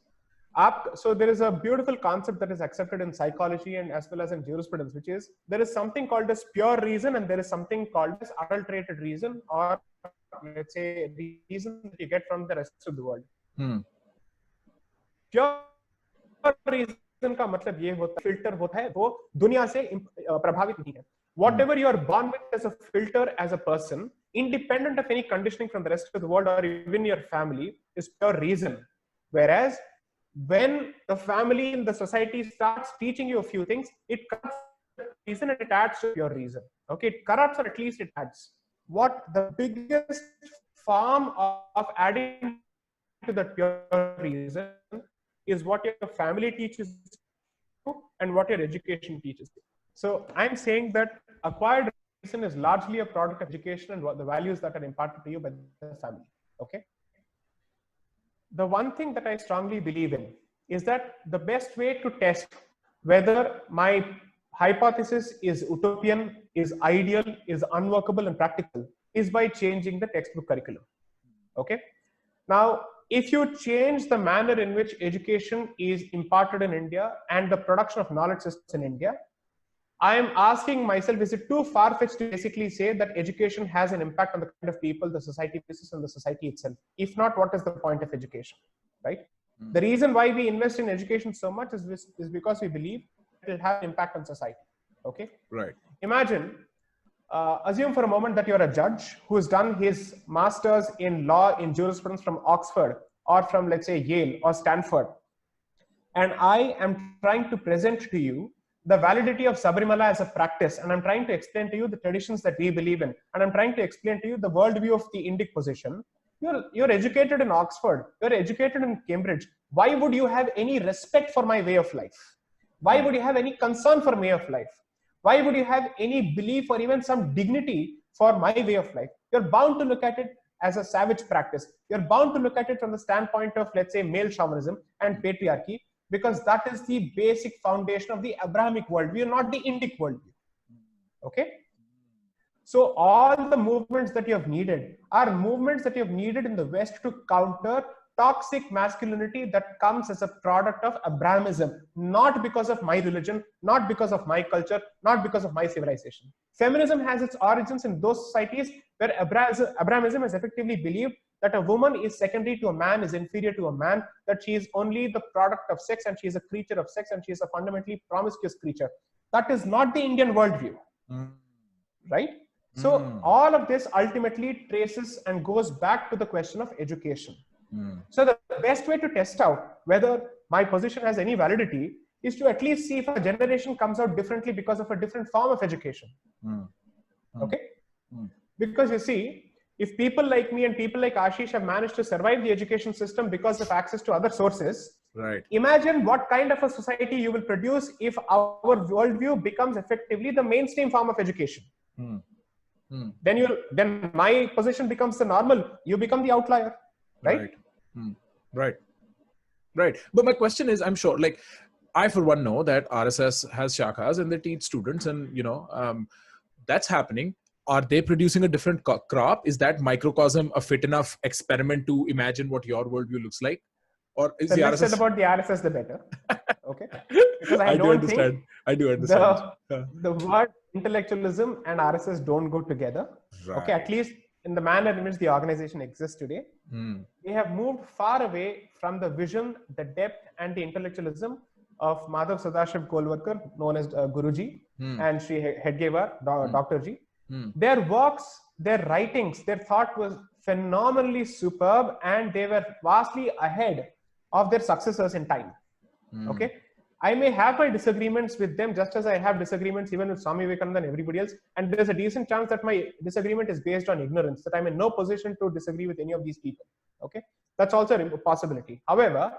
So there is a beautiful concept that is accepted in psychology and as well as in jurisprudence, which is there is something called as pure reason and there is something called as adulterated reason, or let's say reason that you get from the rest of the world. Pure reason का मतलब ये होता है, filter होता है, वो दुनिया से प्रभावित नहीं है. Whatever you are born with as a filter, as a person, independent of any conditioning from the rest of the world or even your family, is pure reason. Whereas when the family and the society starts teaching you a few things, it corrupts reason and it adds to your reason. Okay, it corrupts or at least it adds. What the biggest form of adding to that pure reason is what your family teaches you and what your education teaches you. So I'm saying that acquired reason is largely a product of education and what the values that are imparted to you by the family. Okay. The one thing that I strongly believe in is that the best way to test whether my hypothesis is utopian, is ideal, is unworkable and practical is by changing the textbook curriculum. Okay. Now, if you change the manner in which education is imparted in India and the production of knowledge systems in India, I am asking myself, is it too far-fetched to basically say that education has an impact on the kind of people the society faces and the society itself? If not, what is the point of education, right? The reason why we invest in education so much is because we believe it will have an impact on society, okay? Right. Imagine, assume for a moment that you're a judge who has done his master's in law in jurisprudence from Oxford or from, let's say, Yale or Stanford. And I am trying to present to you the validity of Sabarimala as a practice, and I'm trying to explain to you the traditions that we believe in, and I'm trying to explain to you the worldview of the Indic position. You're educated in Oxford, you're educated in Cambridge. Why would you have any respect for my way of life? Why would you have any concern for my way of life? Why would you have any belief or even some dignity for my way of life? You're bound to look at it as a savage practice. You're bound to look at it from the standpoint of, let's say, male chauvinism and patriarchy, because that is the basic foundation of the Abrahamic worldview, not the Indic worldview. Okay? So all the movements that you have needed are movements that you have needed in the West to counter toxic masculinity that comes as a product of Abrahamism, not because of my religion, not because of my culture, not because of my civilization. Feminism has its origins in those societies where Abrahamism has effectively believed that a woman is secondary to a man, is inferior to a man, that she is only the product of sex and she is a creature of sex and she is a fundamentally promiscuous creature. That is not the Indian worldview, right? So all of this ultimately traces and goes back to the question of education. So the best way to test out whether my position has any validity is to at least see if a generation comes out differently because of a different form of education. Okay? Because you see, if people like me and people like Ashish have managed to survive the education system because of access to other sources, Right. Imagine what kind of a society you will produce if our worldview becomes effectively the mainstream form of education. Then my position becomes the normal. You become the outlier, right? Right. But my question is, I'm sure, like, I for one know that RSS has shakhas and they teach students, and that's happening. Are they producing a different crop? Is that microcosm a fit enough experiment to imagine what your worldview looks like? Or is the the less said RSS about the RSS, the better. Okay, because I do understand. the word intellectualism and RSS don't go together. Right. Okay, at least in the manner in which the organization exists today, they have moved far away from the vision, the depth, and the intellectualism of Madhav Sadashiv Golwalkar, known as Guruji, and Sri Hedgewar, Dr. Ji. Their works, their writings, their thought was phenomenally superb, and they were vastly ahead of their successors in time. Okay, I may have my disagreements with them, just as I have disagreements even with Swami Vivekananda and everybody else, and there's a decent chance that my disagreement is based on ignorance, that I'm in no position to disagree with any of these people. Okay, that's also a possibility. However,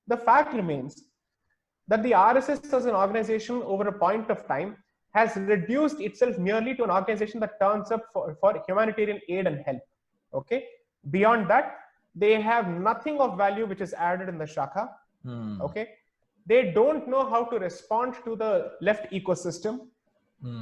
the fact remains that the RSS as an organization over a point of time has reduced itself merely to an organization that turns up for humanitarian aid and help. Okay, beyond that, they have nothing of value which is added in the Shakha. Okay, they don't know how to respond to the left ecosystem.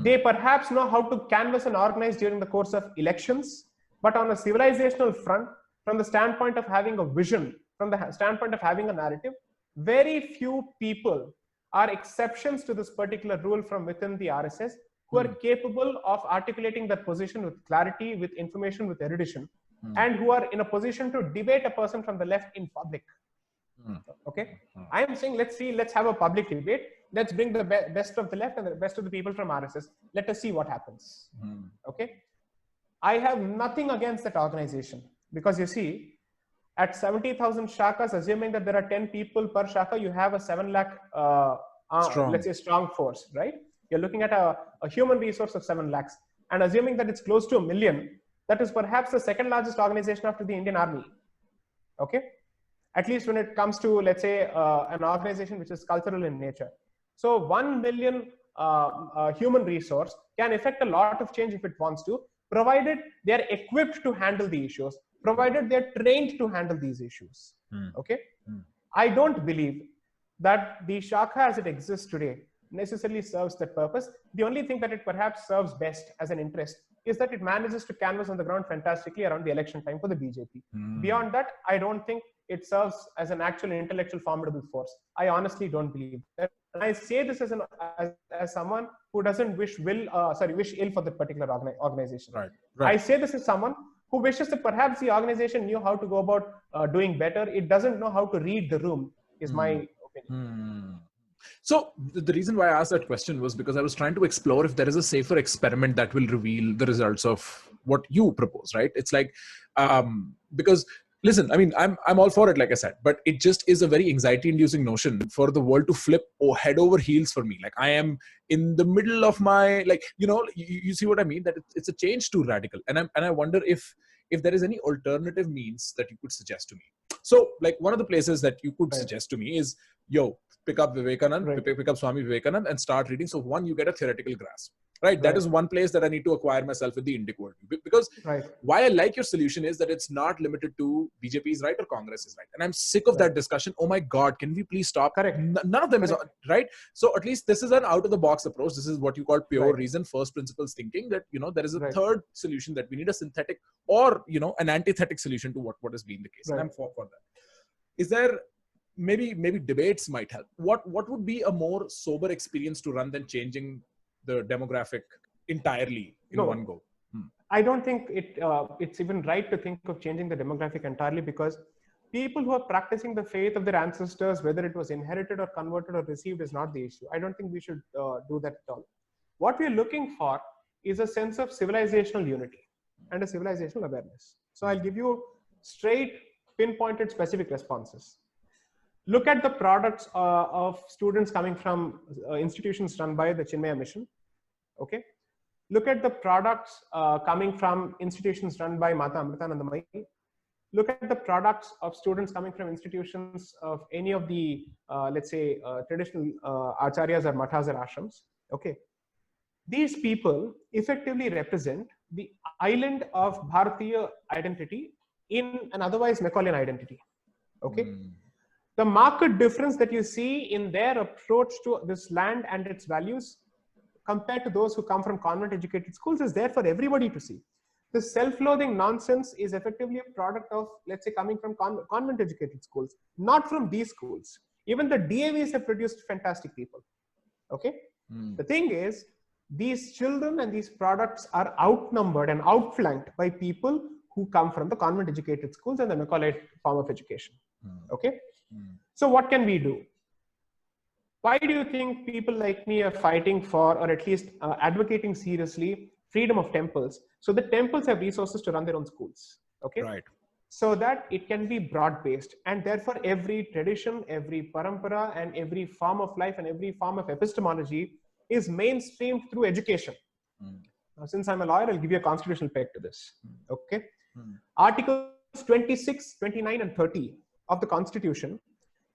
They perhaps know how to canvass and organize during the course of elections, but on a civilizational front, from the standpoint of having a vision, from the standpoint of having a narrative, very few people are exceptions to this particular rule from within the RSS who are capable of articulating that position with clarity, with information, with erudition, and who are in a position to debate a person from the left in public. Okay, I am saying, let's have a public debate. Let's bring the best of the left and the best of the people from RSS. Let us see what happens. Okay, I have nothing against that organization, because you see, at 70,000 shakas, assuming that there are 10 people per shaka, you have a 7 lakh, let's say, strong force, right? You're looking at a human resource of 7 lakhs. And assuming that it's close to 1 million, that is perhaps the second largest organization after the Indian Army. Okay? At least when it comes to, let's say, an organization which is cultural in nature. So 1 million human resource can effect a lot of change if it wants to, provided they are equipped to handle the issues, provided they're trained to handle these issues. Okay, I don't believe that the Shakha as it exists today necessarily serves that purpose. The only thing that it perhaps serves best as an interest is that it manages to canvas on the ground fantastically around the election time for the BJP. Beyond that, I don't think it serves as an actual intellectual formidable force. I honestly don't believe that. And I say this as someone who doesn't wish ill for that particular organization. Right. I say this as someone who wishes that perhaps the organization knew how to go about doing better. It doesn't know how to read the room, is my opinion. So the reason why I asked that question was because I was trying to explore if there is a safer experiment that will reveal the results of what you propose, right? It's like, because listen, I mean, I'm all for it, like I said, but it just is a very anxiety-inducing notion for the world to flip head over heels for me. Like, I am in the middle of my, like, you see what I mean? That it's a change too radical, and I wonder if there is any alternative means that you could suggest to me. So, like, one of the places that you could suggest to me is, pick up Vivekananda, pick up Swami Vivekananda and start reading. So one, you get a theoretical grasp, right? That is one place that I need to acquire myself with the Indic worldview. Because why I like your solution is that it's not limited to BJP's right or Congress's right. And I'm sick of that discussion. Oh my God, can we please stop? None of them is right. So at least this is an out of the box approach. This is what you call pure reason, first principles thinking, that, there is a third solution, that we need a synthetic or, an antithetic solution to what has been the case. And I'm for that. Is there, maybe debates might help. What would be a more sober experience to run than changing the demographic entirely in one go? I don't think it's even right to think of changing the demographic entirely, because people who are practicing the faith of their ancestors, whether it was inherited or converted or received, is not the issue. I don't think we should do that at all. What we're looking for is a sense of civilizational unity and a civilizational awareness. So I'll give you straight, pinpointed, specific responses. Look at the products of students coming from institutions run by the Chinmaya Mission. Okay. Look at the products coming from institutions run by Mata Amritanandamayi. look at the products of students coming from institutions of any of the, let's say, traditional acharyas or mathas or ashrams. Okay. These people effectively represent the island of Bharatiya identity in an otherwise Macaulian identity. Okay. The marked difference that you see in their approach to this land and its values compared to those who come from convent educated schools is there for everybody to see. The self-loathing nonsense is effectively a product of, let's say, coming from convent educated schools, not from these schools. Even the DAVs have produced fantastic people. Okay. The thing is, these children and these products are outnumbered and outflanked by people who come from the convent educated schools and the Macaulay form of education. Okay. So what can we do? Why do you think people like me are fighting for, or at least advocating seriously, freedom of temples? So the temples have resources to run their own schools. Okay. Right. So that it can be broad-based, and therefore every tradition, every parampara, and every form of life and every form of epistemology is mainstreamed through education. Now, since I'm a lawyer, I'll give you a constitutional peg to this. Okay. Articles 26, 29, and 30 of the Constitution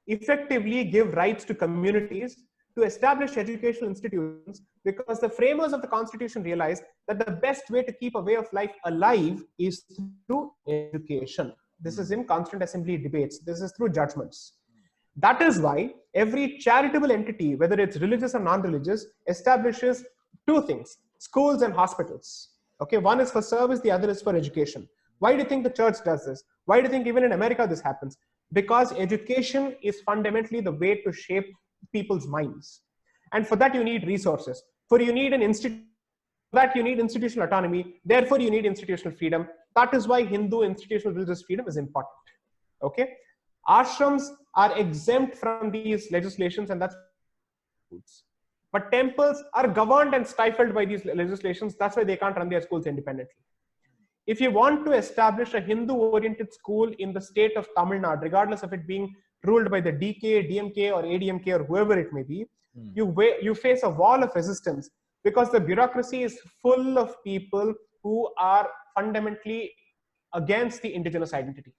effectively give rights to communities to establish educational institutions, because the framers of the Constitution realized that the best way to keep a way of life alive is through education. This is in Constant Assembly debates. This is through judgments. That is why every charitable entity, whether it's religious or non-religious, establishes two things: schools and hospitals. Okay, one is for service, the other is for education. Why do you think the church does this? Why do you think even in America this happens? Because education is fundamentally the way to shape people's minds. And for that, you need resources. For you need an institution, that you need institutional autonomy. Therefore, you need institutional freedom. That is why Hindu institutional religious freedom is important. Okay. Ashrams are exempt from these legislations, and that's but temples are governed and stifled by these legislations. That's why they can't run their schools independently. If you want to establish a Hindu-oriented school in the state of Tamil Nadu, regardless of it being ruled by the DK, DMK, or ADMK, or whoever it may be, you face a wall of resistance, because the bureaucracy is full of people who are fundamentally against the indigenous identity.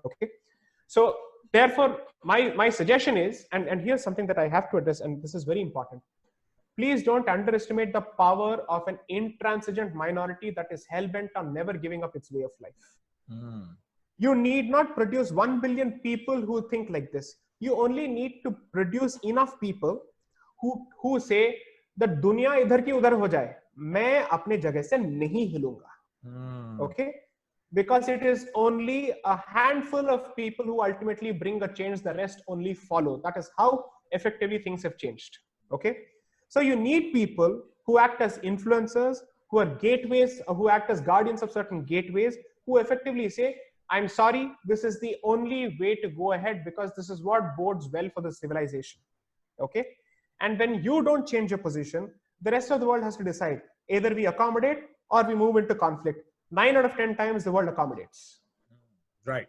Okay. So therefore, my suggestion is, and here's something that I have to address, and this is very important. Please don't underestimate the power of an intransigent minority that is hell-bent on never giving up its way of life. You need not produce 1 billion people who think like this. You only need to produce enough people who say that दुनिया इधर की उधर हो जाए, मैं अपने जगह से नहीं हिलूंगा. Okay? Because it is only a handful of people who ultimately bring a change, the rest only follow. That is how effectively things have changed. Okay? So you need people who act as influencers, who are gateways, who act as guardians of certain gateways, who effectively say, I'm sorry, this is the only way to go ahead because this is what bodes well for the civilization. Okay? And when you don't change your position, the rest of the world has to decide. Either we accommodate or we move into conflict. 9 out of 10 times the world accommodates. Right.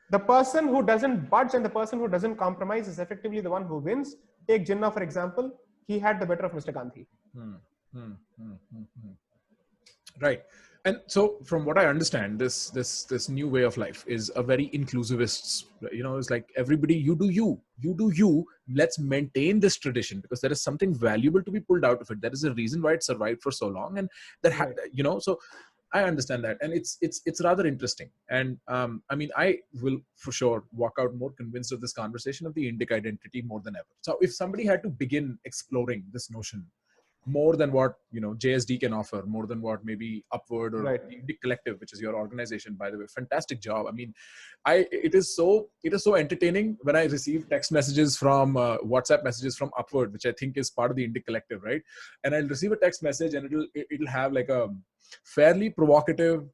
The person who doesn't budge and the person who doesn't compromise is effectively the one who wins. Take Jinnah, for example. He had the better of Mr. Gandhi. Right. And so from what I understand, this new way of life is a very inclusivist, it's like everybody, you do you, let's maintain this tradition because there is something valuable to be pulled out of it. There is a reason why it survived for so long. And that, so I understand that. And it's rather interesting. And I mean, I will for sure walk out more convinced of this conversation of the Indic identity more than ever. So if somebody had to begin exploring this notion more than what JSD can offer, more than what maybe Upword or the Indic Collective, which is your organization, by the way, fantastic job. I mean, it is so entertaining when I receive text messages from WhatsApp messages from Upword, which I think is part of the Indic Collective, right? And I'll receive a text message and it'll have like a fairly provocative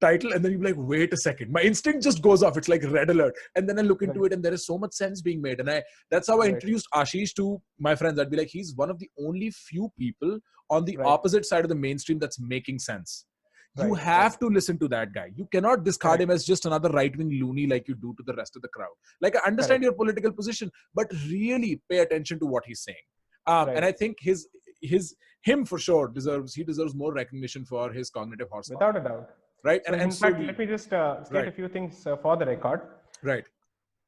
title, and then you're like, wait a second, my instinct just goes off. It's like red alert, and then I look into it, and there is so much sense being made. And that's how I introduced Ashish to my friends. I'd be like, he's one of the only few people on the opposite side of the mainstream that's making sense. You have to listen to that guy. You cannot discard him as just another right-wing loony like you do to the rest of the crowd. Like, I understand your political position, but really pay attention to what he's saying. And I think him for sure deserves more recognition for his cognitive horsepower. Without a doubt. right? So in fact, let me just state a few things for the record. Right.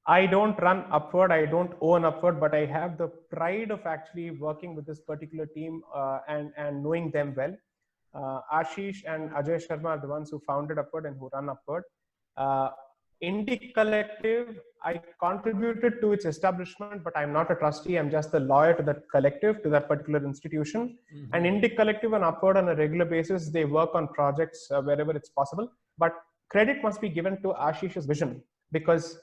I don't run Upword, I don't own Upword, but I have the pride of actually working with this particular team and knowing them well. Ashish and Ajay Sharma are the ones who founded Upword and who run Upword. Indic Collective, I contributed to its establishment, but I'm not a trustee. I'm just the lawyer to that collective, to that particular institution. Mm-hmm. And Indic Collective and Upword on a regular basis, they work on projects wherever it's possible. But credit must be given to Ashish's vision, because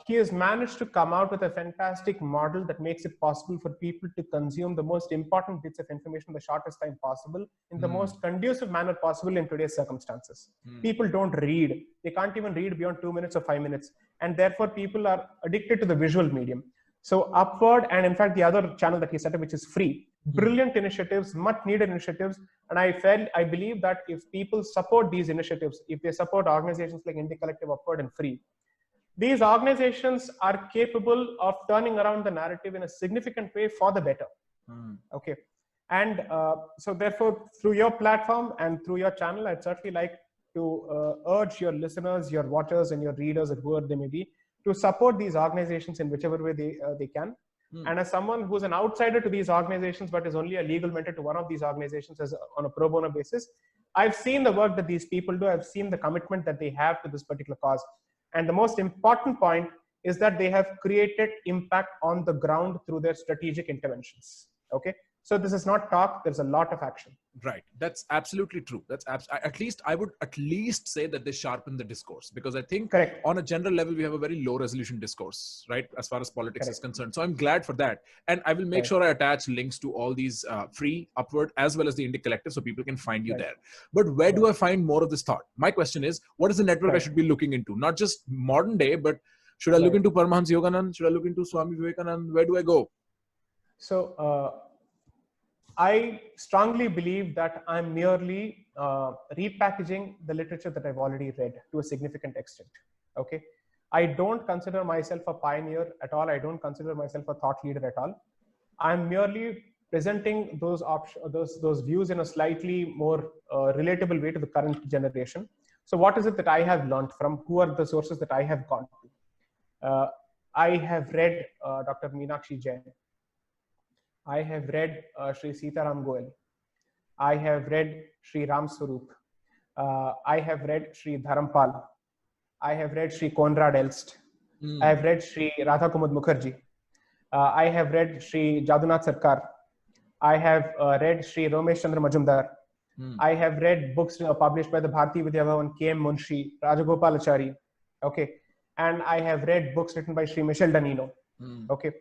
he has managed to come out with a fantastic model that makes it possible for people to consume the most important bits of information in the shortest time possible, in the most conducive manner possible in today's circumstances. People don't read. They can't even read beyond 2 minutes or 5 minutes. And therefore, people are addicted to the visual medium. So Upword, and in fact, the other channel that he set up, which is free, brilliant initiatives, much needed initiatives. And I believe that if people support these initiatives, if they support organizations like Indic Collective, Upword, and free, these organizations are capable of turning around the narrative in a significant way for the better. Okay. And so therefore, through your platform and through your channel, I'd certainly like to urge your listeners, your watchers, and your readers, and whoever they may be, to support these organizations in whichever way they can. And as someone who's an outsider to these organizations, but is only a legal mentor to one of these organizations on a pro bono basis, I've seen the work that these people do. I've seen the commitment that they have to this particular cause. And the most important point is that they have created impact on the ground through their strategic interventions. Okay. So this is not talk. There's a lot of action. Right. That's absolutely true. I would at least say that they sharpen the discourse, because I think on a general level, we have a very low resolution discourse, right? As far as politics is concerned. So I'm glad for that. And I will make sure I attach links to all these free, Upword, as well as the Indic Collective, so people can find you there. But where do I find more of this thought? My question is, what is the network I should be looking into? Not just modern day, but should I look into Paramahansa Yoganand? Should I look into Swami Vivekanand? Where do I go? So, I strongly believe that I'm merely repackaging the literature that I've already read to a significant extent. Okay, I don't consider myself a pioneer at all. I don't consider myself a thought leader at all. I'm merely presenting those views in a slightly more relatable way to the current generation. So, what is it that I have learned from? Who are the sources that I have gone to? I have read Dr. Meenakshi Jain. I have read Sri Sitaram Goel. I have read Sri Ram Swarup. I have read Sri Dharampal. I have read Sri Konrad Elst. I have read Sri Radha Kumud Mukherjee. I have read Sri Jadunath Sarkar. I have read Sri Ramesh Chandra Majumdar. I have read books published by the Bharati Vidya Bhavan, K.M. Munshi, Rajagopalachari. Okay. And I have read books written by Sri Michel Danino. Okay.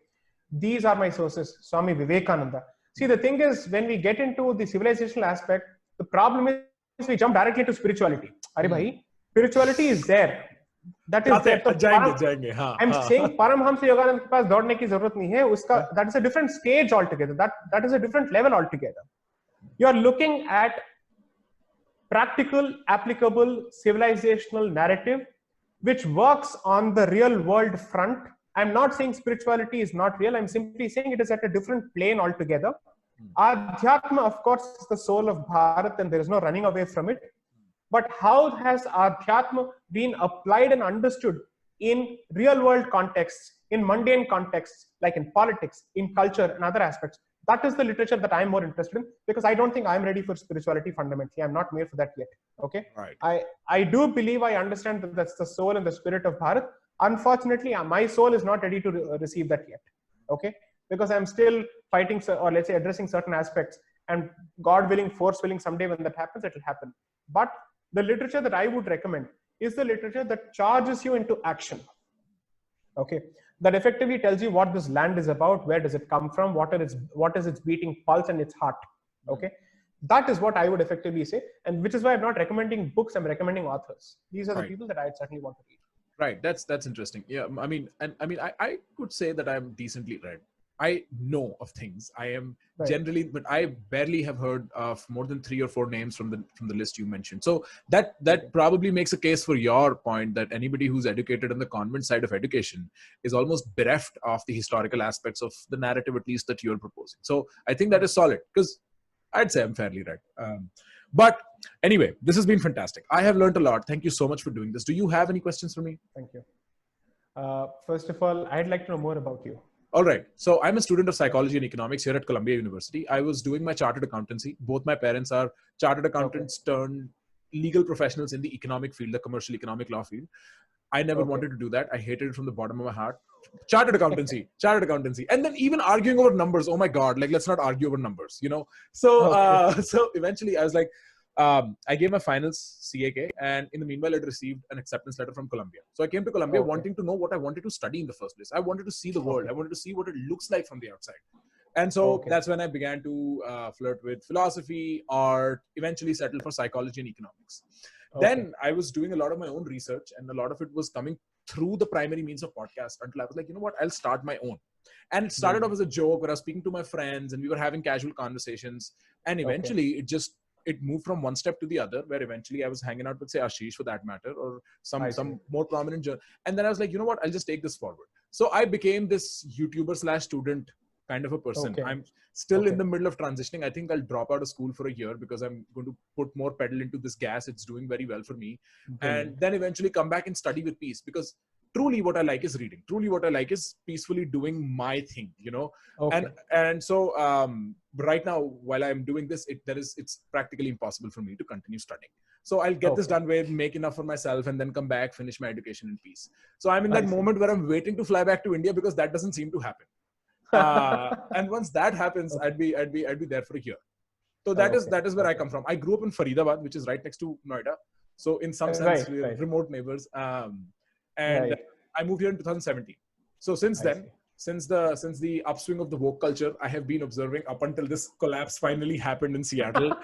These are my sources. Swami Vivekananda. See, the thing is, when we get into the civilizational aspect, the problem is we jump directly to spirituality. Are bhai, spirituality is there. That is there. I'm saying Paramhamsa Yogananda ke paas daudne ki zarurat nahi hai. Uska, that is a different stage altogether. That is a different level altogether. You are looking at practical, applicable, civilizational narrative which works on the real world front. I'm not saying spirituality is not real. I'm simply saying it is at a different plane altogether. Adhyatma, of course, is the soul of Bharat, and there is no running away from it. But how has Adhyatma been applied and understood in real world contexts, in mundane contexts, like in politics, in culture, and other aspects? That is the literature that I'm more interested in, because I don't think I'm ready for spirituality fundamentally. I'm not made for that yet. Okay. Right. I do believe I understand that that's the soul and the spirit of Bharat. Unfortunately, my soul is not ready to receive that yet. Okay. Because I'm still fighting, or let's say addressing certain aspects, and God willing, force willing, someday when that happens, it will happen. But the literature that I would recommend is the literature that charges you into action. Okay. That effectively tells you what this land is about, where does it come from, what is its beating pulse and its heart. Okay. That is what I would effectively say. And which is why I'm not recommending books, I'm recommending authors. These are the people that I certainly want to read. Right. That's interesting. Yeah. I could say that I'm decently read. I know of things. I am generally, but I barely have heard of more than 3 or 4 names from the list you mentioned. So that probably makes a case for your point that anybody who's educated on the convent side of education is almost bereft of the historical aspects of the narrative, at least that you're proposing. So I think that is solid, because I'd say I'm fairly read. But Anyway, this has been fantastic. I have learned a lot. Thank you so much for doing this. Do you have any questions for me? Thank you. First of all, I'd like to know more about you. All right. So I'm a student of psychology and economics here at Columbia University. I was doing my chartered accountancy. Both my parents are chartered accountants turned legal professionals in the economic field, the commercial economic law field. I never wanted to do that. I hated it from the bottom of my heart. Chartered accountancy. And then even arguing over numbers. Oh my God, like let's not argue over numbers, you know? So, so eventually I was like, I gave my finals CAK, and in the meanwhile, I received an acceptance letter from Columbia. So I came to Columbia wanting to know what I wanted to study in the first place. I wanted to see the world. I wanted to see what it looks like from the outside. And so that's when I began to flirt with philosophy, art, eventually settled for psychology and economics. Then I was doing a lot of my own research, and a lot of it was coming through the primary means of podcast until I was like, you know what, I'll start my own. And it started off as a joke where I was speaking to my friends and we were having casual conversations. And eventually it moved from one step to the other, where eventually I was hanging out with, say, Ashish for that matter, or some more prominent journal. And then I was like, you know what, I'll just take this forward. So I became this YouTuber / student kind of a person. I'm still in the middle of transitioning. I think I'll drop out of school for a year because I'm going to put more pedal into this gas. It's doing very well for me. And then eventually come back and study with peace, because truly what I like is reading. Truly what I like is peacefully doing my thing, you know? And so right now, while I'm doing this, it's practically impossible for me to continue studying. So I'll get this done with, make enough for myself, and then come back, finish my education in peace. So I'm in that moment where I'm waiting to fly back to India, because that doesn't seem to happen. And once that happens, I'd be there for a year. So that is where I come from. I grew up in Faridabad, which is right next to Noida. So in some sense, we're remote neighbors. And I moved here in 2017. So since then, since the upswing of the woke culture, I have been observing up until this collapse finally happened in Seattle.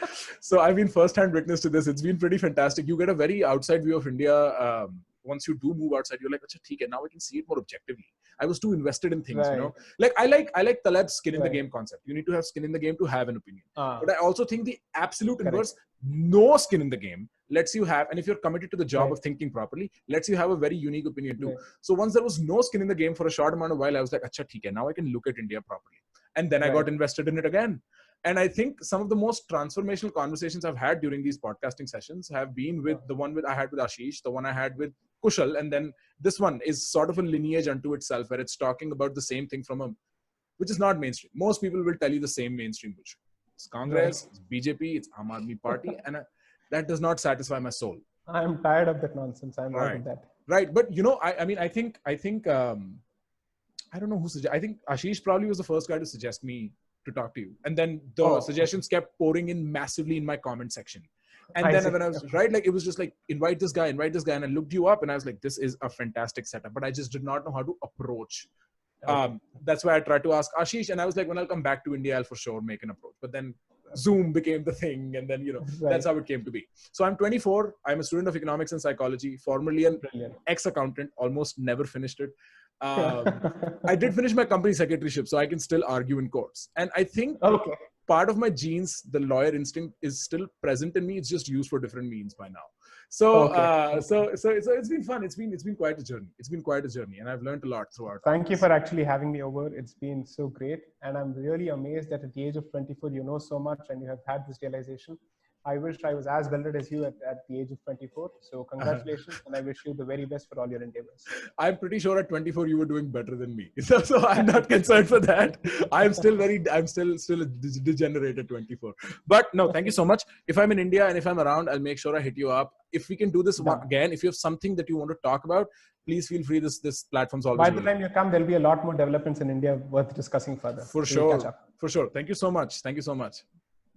So I've been first-hand witness to this. It's been pretty fantastic. You get a very outside view of India. Once you do move outside, you're like, "Acha, theek hai, now I can see it more objectively." I was too invested in things, you know. Like I like Taleb's skin in the game concept. You need to have skin in the game to have an opinion. But I also think the absolute inverse, no skin in the game, lets you have, and if you're committed to the job of thinking properly, lets you have a very unique opinion too. So once there was no skin in the game for a short amount of while, I was like, "Acha, theek hai, now I can look at India properly." And then I got invested in it again. And I think some of the most transformational conversations I've had during these podcasting sessions have been with the one I had with Ashish, the one I had with Kushal, and then this one is sort of a lineage unto itself, where it's talking about the same thing which is not mainstream. Most people will tell you the same mainstream bullshit. It's Congress, it's BJP, it's Aam Aadmi Party, and that does not satisfy my soul. I'm tired of that nonsense. I'm out of that. Right, but you know, I mean, I think I don't know who suggested. I think Ashish probably was the first guy to suggest me to talk to you, and then the suggestions kept pouring in massively in my comment section. And then when I was like, it was just like, invite this guy. And I looked you up and I was like, this is a fantastic setup, but I just did not know how to approach. That's why I tried to ask Ashish, and I was like, when I'll come back to India, I'll for sure make an approach. But then Zoom became the thing, and then, you know, that's how it came to be. So I'm 24. I'm a student of economics and psychology, formerly an ex-accountant, almost never finished it. I did finish my company secretaryship, so I can still argue in courts. And I think part of my genes, the lawyer instinct, is still present in me. It's just used for different means by now. So, so it's been fun. It's been quite a journey. It's been quite a journey, and I've learned a lot throughout. Thank you for actually having me over. It's been so great, and I'm really amazed that at the age of 24, you know so much, and you have had this realization. I wish I was as well read as you at the age of 24. So congratulations, and I wish you the very best for all your endeavors. I'm pretty sure at 24 you were doing better than me. So I'm not concerned for that. I'm still a degenerate at 24. But no, thank you so much. If I'm in India and if I'm around, I'll make sure I hit you up. If we can do this again, if you have something that you want to talk about, please feel free. This platform's always. By the time you come, there'll be a lot more developments in India worth discussing further. For sure. For sure. Thank you so much. Thank you so much.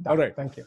All right. Thank you.